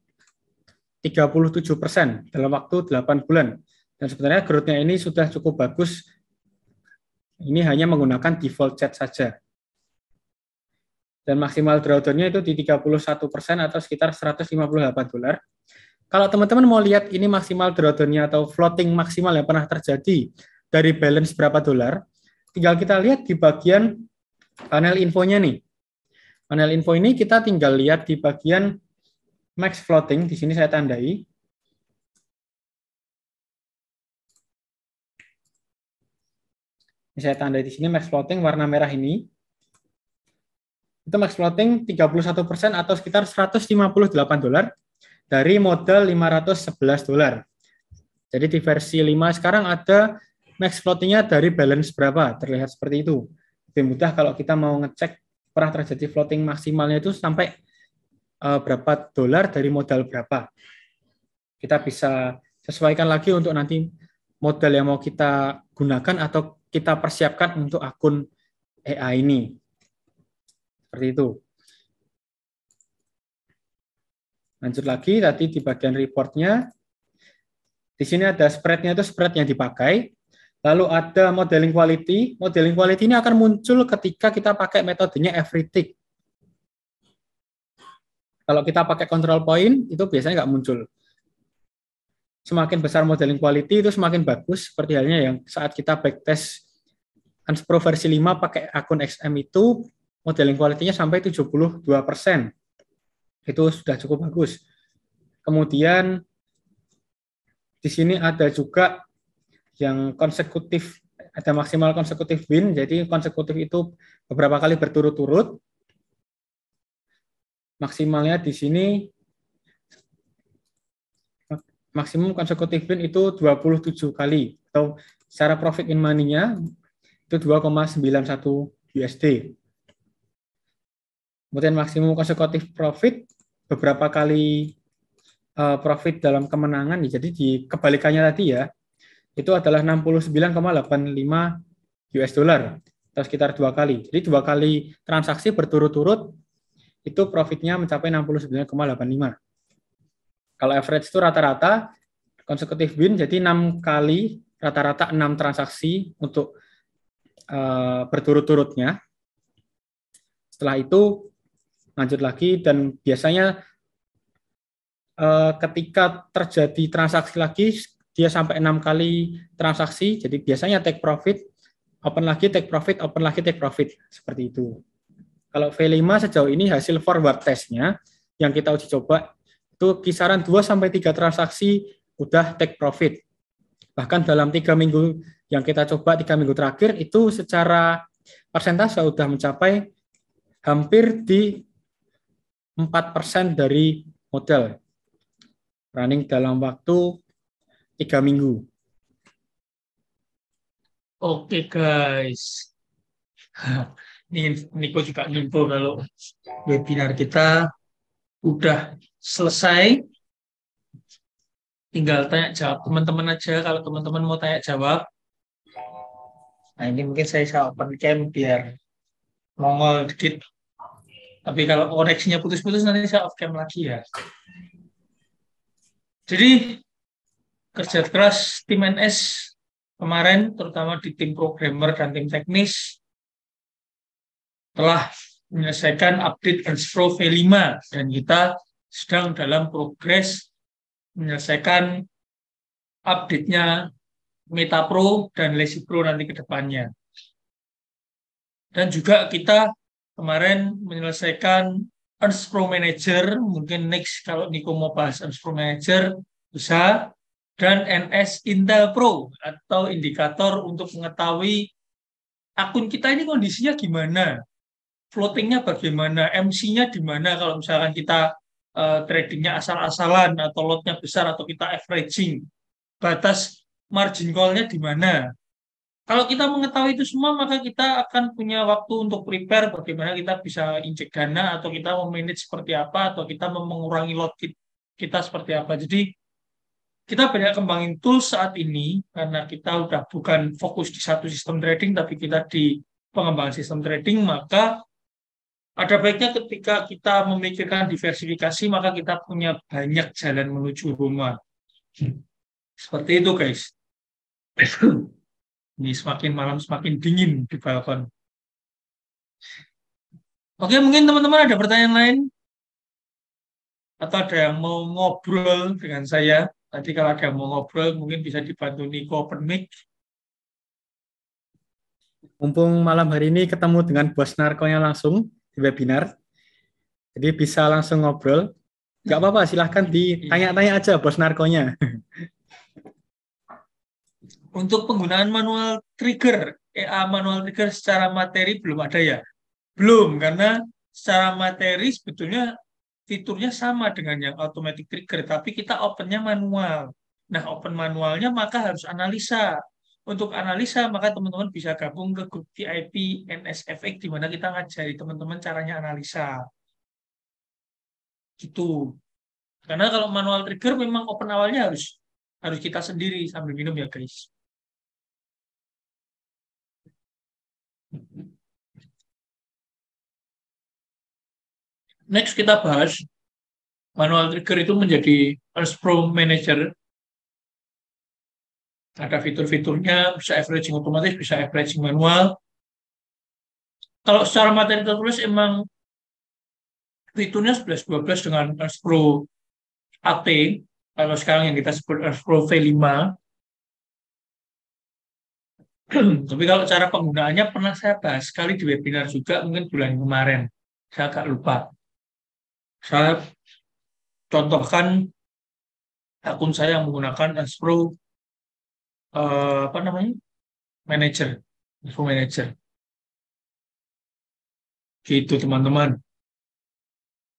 37% dalam waktu 8 bulan. Dan sebenarnya growth-nya ini sudah cukup bagus. Ini hanya menggunakan default chat saja. Dan maksimal drawdown-nya itu di 31% atau sekitar $158. Kalau teman-teman mau lihat ini maksimal drawdown-nya atau floating maksimal yang pernah terjadi dari balance berapa dolar, tinggal kita lihat di bagian panel infonya nih. Panel info ini kita tinggal lihat di bagian max floating, di sini saya tandai. Ini saya tandai di sini max floating warna merah ini. Itu max floating 31% atau sekitar $158 dari modal $511. Jadi di versi 5 sekarang ada max floating-nya dari balance berapa, terlihat seperti itu. Lebih mudah kalau kita mau ngecek pernah terjadi floating maksimalnya itu sampai berapa dolar dari modal berapa. Kita bisa sesuaikan lagi untuk nanti modal yang mau kita gunakan atau kita persiapkan untuk akun EA ini. Seperti itu. Lanjut lagi, tadi di bagian report-nya, di sini ada spread-nya, itu spread yang dipakai. Lalu ada modeling quality. Modeling quality ini akan muncul ketika kita pakai metodenya every tick. Kalau kita pakai control point, itu biasanya nggak muncul. Semakin besar modeling quality, itu semakin bagus. Seperti halnya yang saat kita backtest Unspro versi 5 pakai akun XM itu, modeling quality-nya sampai 72%. Itu sudah cukup bagus. Kemudian, di sini ada juga yang konsekutif, ada maksimal konsekutif win, jadi konsekutif itu beberapa kali berturut-turut. Maksimalnya di sini, maksimum konsekutif win itu 27 kali, atau secara profit in money-nya itu 2,91 USD. Kemudian maksimum konsekutif profit, beberapa kali profit dalam kemenangan, jadi di kebalikannya tadi ya, itu adalah 69,85 US dollar atau sekitar 2 kali. Jadi 2 kali transaksi berturut-turut itu profitnya mencapai 69,85. Kalau average itu rata-rata consecutive win, jadi 6 kali rata-rata 6 transaksi untuk berturut-turutnya. Setelah itu lanjut lagi, dan biasanya ketika terjadi transaksi lagi dia sampai 6 kali transaksi, jadi biasanya take profit, open lagi, take profit, open lagi, take profit, seperti itu. Kalau V5 sejauh ini hasil forward test-nya yang kita uji coba itu kisaran 2-3 transaksi udah take profit. Bahkan dalam 3 minggu yang kita coba, 3 minggu terakhir, itu secara persentase sudah mencapai hampir di 4% dari modal. Running dalam waktu 3 minggu. Oke guys. Ini Niko juga info kalau webinar kita udah selesai. Tinggal tanya jawab teman-teman aja kalau teman-teman mau tanya jawab. Nah ini mungkin saya open cam biar nongol dikit. Tapi kalau koneksinya putus-putus nanti saya off cam lagi ya. Jadi kerja keras tim NS kemarin, terutama di tim programmer dan tim teknis, telah menyelesaikan update Unspro V5 dan kita sedang dalam progres menyelesaikan update-nya MetaPro dan Lazy Pro nanti ke depannya. Dan juga kita kemarin menyelesaikan Unspro Manager, mungkin next kalau Niko mau bahas Unspro Manager bisa, dan NS Intel Pro atau indikator untuk mengetahui akun kita ini kondisinya gimana. floatingnya bagaimana, MC-nya di mana kalau misalkan kita tradingnya asal-asalan atau lotnya besar atau kita averaging, batas margin call-nya di mana. Kalau kita mengetahui itu semua, maka kita akan punya waktu untuk prepare bagaimana kita bisa injek dana atau kita memanage seperti apa atau kita mengurangi lot kita seperti apa. Jadi kita banyak kembangin tools saat ini karena kita udah bukan fokus di satu sistem trading, tapi kita di pengembangan sistem trading, maka ada baiknya ketika kita memikirkan diversifikasi, maka kita punya banyak jalan menuju rumah. Seperti itu, guys. Ini semakin malam semakin dingin di balkon. Oke, mungkin teman-teman ada pertanyaan lain? Atau ada yang mau ngobrol dengan saya? Tadi kalau ada yang mau ngobrol, mungkin bisa dibantu Niko open mic. Mumpung malam hari ini ketemu dengan bos narkonya langsung di webinar, jadi bisa langsung ngobrol. Nggak apa-apa, silahkan ditanya-tanya aja bos narkonya. Untuk penggunaan manual trigger, manual trigger secara materi belum ada ya? Belum, karena secara materi sebetulnya fiturnya sama dengan yang automatic trigger, tapi kita opennya manual. Nah, open manualnya maka harus analisa. Untuk analisa, maka teman-teman bisa gabung ke grup VIP NSFX, di mana kita ngajari teman-teman caranya analisa. Gitu. Karena kalau manual trigger memang open awalnya harus kita sendiri sambil minum ya, guys. Next kita bahas manual trigger itu menjadi Pro Manager. Ada fitur-fiturnya, bisa averaging otomatis, bisa averaging manual. Kalau secara materi tertulis emang fiturnya 11-12 dengan Pro AT, kalau sekarang yang kita sebut Pro V5. Tapi kalau cara penggunaannya pernah saya bahas sekali di webinar juga, mungkin bulan kemarin. Saya agak lupa. Saya contohkan akun saya yang menggunakan Pro manager, info manager. Gitu teman-teman.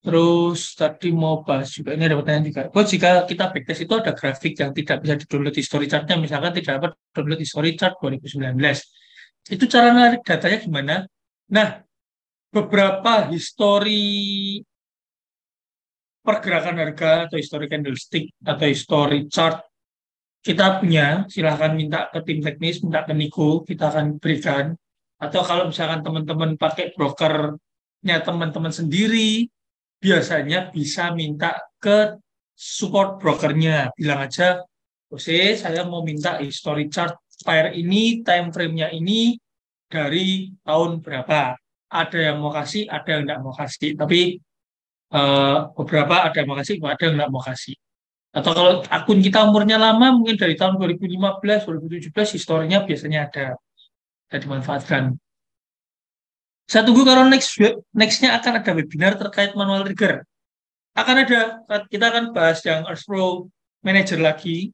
Terus tadi mau bahas juga, ini ada pertanyaan juga. Oh, jika kita backtest itu ada grafik yang tidak bisa di-download history chart-nya, misalkan tidak dapat download history chart 2019. Itu cara narik datanya gimana? Nah, beberapa history pergerakan harga atau history candlestick atau history chart kita punya, silahkan minta ke tim teknis, minta ke Niko, kita akan berikan. Atau kalau misalkan teman-teman pakai brokernya teman-teman sendiri, biasanya bisa minta ke support brokernya. Bilang aja, Jose, saya mau minta history chart pair ini, time frame-nya ini dari tahun berapa. Ada yang mau kasih, ada yang tidak mau kasih. Tapi beberapa ada yang mau kasih, ada yang tidak mau kasih. Atau kalau akun kita umurnya lama, mungkin dari tahun 2015, 2017, historinya biasanya ada. Bisa dimanfaatkan. Saya tunggu kalau next-nya akan ada webinar terkait manual trigger. Akan ada, kita akan bahas yang Pro Manager lagi.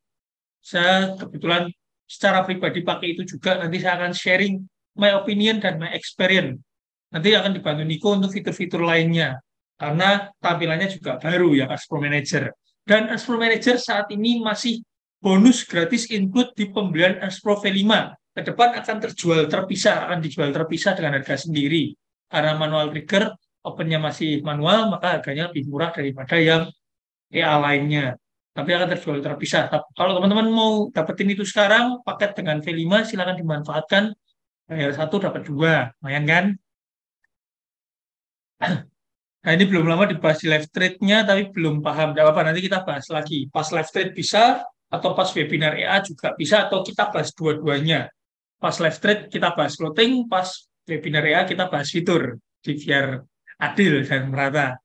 Saya kebetulan secara pribadi pakai itu juga, nanti saya akan sharing my opinion dan my experience. Nanti akan dibantu Niko untuk fitur-fitur lainnya. Karena tampilannya juga baru ya Pro Manager. Dan Pro Manager saat ini masih bonus gratis include di pembelian Pro V5. Ke depan akan akan dijual terpisah dengan harga sendiri. Karena manual trigger, opennya masih manual, maka harganya lebih murah daripada yang EA lainnya. Tapi akan terjual terpisah. Kalau teman-teman mau dapetin itu sekarang, paket dengan V5 silakan dimanfaatkan. Bayar satu dapat dua, lumayan kan? Nah, ini belum lama dibahas di live trade-nya, tapi belum paham. Tidak apa-apa, nanti kita bahas lagi. Pas live trade bisa, atau pas webinar EA juga bisa, atau kita bahas dua-duanya. Pas live trade kita bahas floating, pas webinar EA kita bahas fitur. Biar adil dan merata.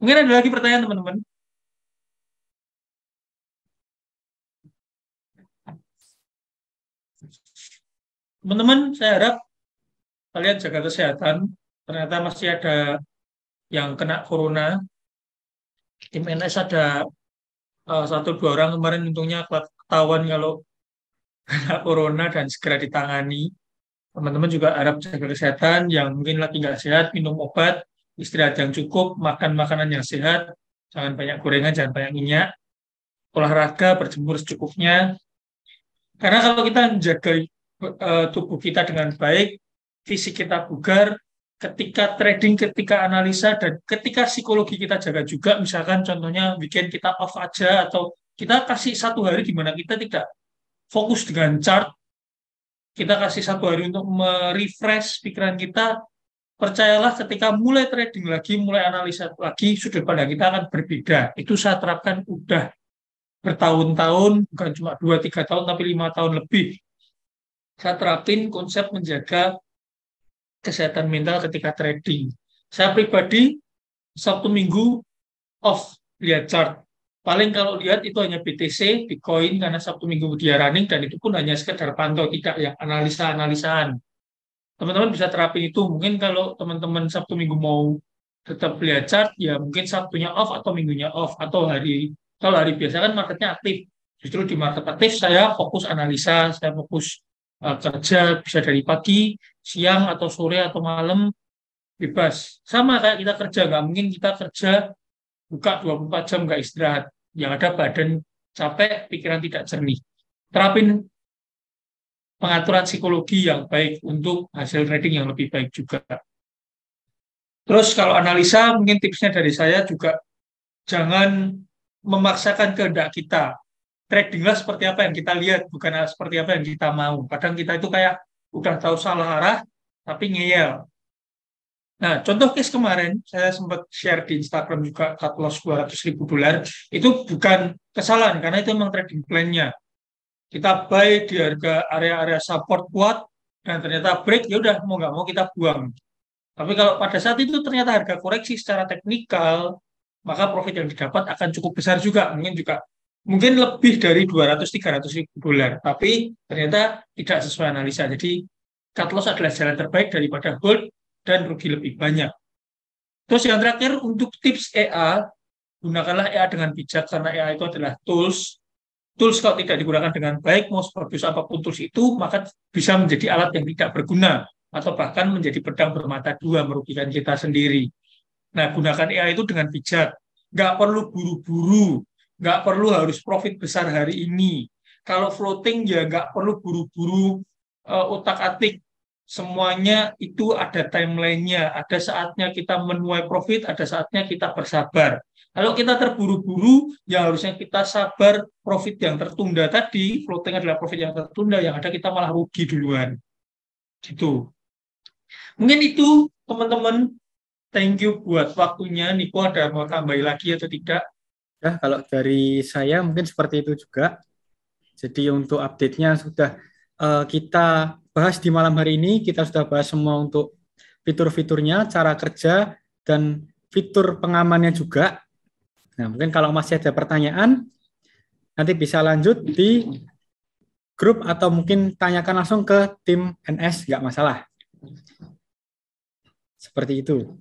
Mungkin ada lagi pertanyaan, teman-teman? Teman-teman, saya harap kalian jaga kesehatan. Ternyata masih ada yang kena corona. Tim NS ada 1-2 orang kemarin untungnya ketahuan kalau kena corona dan segera ditangani. Teman-teman juga harap jaga kesehatan, yang mungkin lagi nggak sehat, minum obat, istirahat yang cukup, makan makanan yang sehat, jangan banyak gorengan, jangan banyak minyak, olahraga, berjemur secukupnya. Karena kalau kita menjaga tubuh kita dengan baik, fisik kita bugar, ketika trading, ketika analisa, dan ketika psikologi kita jaga juga, misalkan contohnya weekend kita off aja, atau kita kasih 1 hari di mana kita tidak fokus dengan chart, kita kasih 1 hari untuk merefresh pikiran kita, percayalah ketika mulai trading lagi, mulai analisa lagi, sudut pandang kita akan berbeda. Itu saya terapkan udah bertahun-tahun, bukan cuma 2-3 tahun, tapi 5 tahun lebih. Saya terapin konsep menjaga kesehatan mental ketika trading. Saya pribadi, Sabtu Minggu off, lihat chart. Paling kalau lihat itu hanya BTC, Bitcoin, karena Sabtu Minggu dia running, dan itu pun hanya sekedar pantau, tidak yang analisa-analisaan. Teman-teman bisa terapin itu. Mungkin kalau teman-teman Sabtu Minggu mau tetap lihat chart, ya mungkin Sabtunya off atau Minggunya off. Atau kalau hari biasa kan marketnya aktif. Justru di market aktif saya fokus analisa, saya fokus kerja, bisa dari pagi, siang, atau sore, atau malam, bebas. Sama kayak kita kerja, nggak mungkin kita kerja buka 24 jam nggak istirahat. Yang ada badan capek, pikiran tidak jernih. Terapin pengaturan psikologi yang baik untuk hasil trading yang lebih baik juga. Terus kalau analisa, mungkin tipsnya dari saya juga, jangan memaksakan kehendak kita. Tradinglah seperti apa yang kita lihat, bukan seperti apa yang kita mau. Kadang kita itu kayak udah tahu salah arah, tapi ngeyel. Nah, contoh case kemarin, saya sempat share di Instagram juga, cut loss $200.000, itu bukan kesalahan, karena itu memang trading plan-nya. Kita buy di harga area-area support kuat, dan ternyata break, ya udah mau nggak mau kita buang. Tapi kalau pada saat itu ternyata harga koreksi secara teknikal, maka profit yang didapat akan cukup besar juga, mungkin lebih dari $200-300.000, tapi ternyata tidak sesuai analisa. Jadi cut loss adalah jalan terbaik daripada hold dan rugi lebih banyak. Terus yang terakhir untuk tips EA, gunakanlah EA dengan bijak, karena EA itu adalah tools. Tools kalau tidak digunakan dengan baik, mau sebagus apapun tools itu, maka bisa menjadi alat yang tidak berguna, atau bahkan menjadi pedang bermata dua, merugikan kita sendiri. Nah, gunakan EA itu dengan bijak. Nggak perlu buru-buru, nggak perlu harus profit besar hari ini. Kalau floating ya nggak perlu buru-buru otak-atik. Semuanya itu ada timeline-nya. Ada saatnya kita menuai profit, ada saatnya kita bersabar. Kalau kita terburu-buru, ya harusnya kita sabar profit yang tertunda tadi. Floating adalah profit yang tertunda, yang ada kita malah rugi duluan. Gitu. Mungkin itu, teman-teman. Thank you buat waktunya. Niko ada mau tambahin lagi atau tidak? Ya, kalau dari saya mungkin seperti itu juga. Jadi untuk update-nya sudah kita bahas di malam hari ini. Kita sudah bahas semua untuk fitur-fiturnya, cara kerja, dan fitur pengamannya juga. Nah, mungkin kalau masih ada pertanyaan, nanti bisa lanjut di grup atau mungkin tanyakan langsung ke tim NS, nggak masalah. Seperti itu.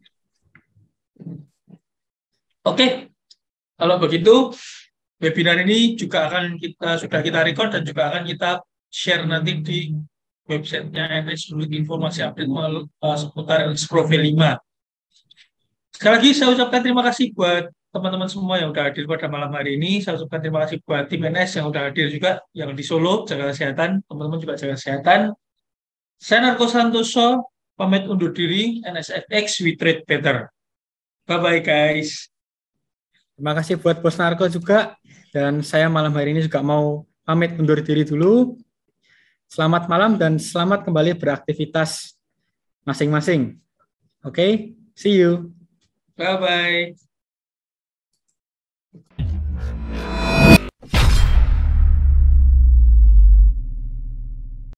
Oke, kalau begitu webinar ini juga sudah kita record dan juga akan kita share nanti di websitenya NS untuk informasi update seputar Pro V5. Sekali lagi saya ucapkan terima kasih buat teman-teman semua yang sudah hadir pada malam hari ini. Saya ucapkan terima kasih buat tim NS yang sudah hadir juga, yang di Solo, jaga kesehatan, teman-teman juga jaga kesehatan. Saya Narko Santoso, pamit undur diri, NSFX, we trade better. Bye-bye guys. Terima kasih buat Bos Narko juga. Dan saya malam hari ini juga mau pamit undur diri dulu. Selamat malam dan selamat kembali beraktivitas masing-masing. Oke, see you. Bye-bye.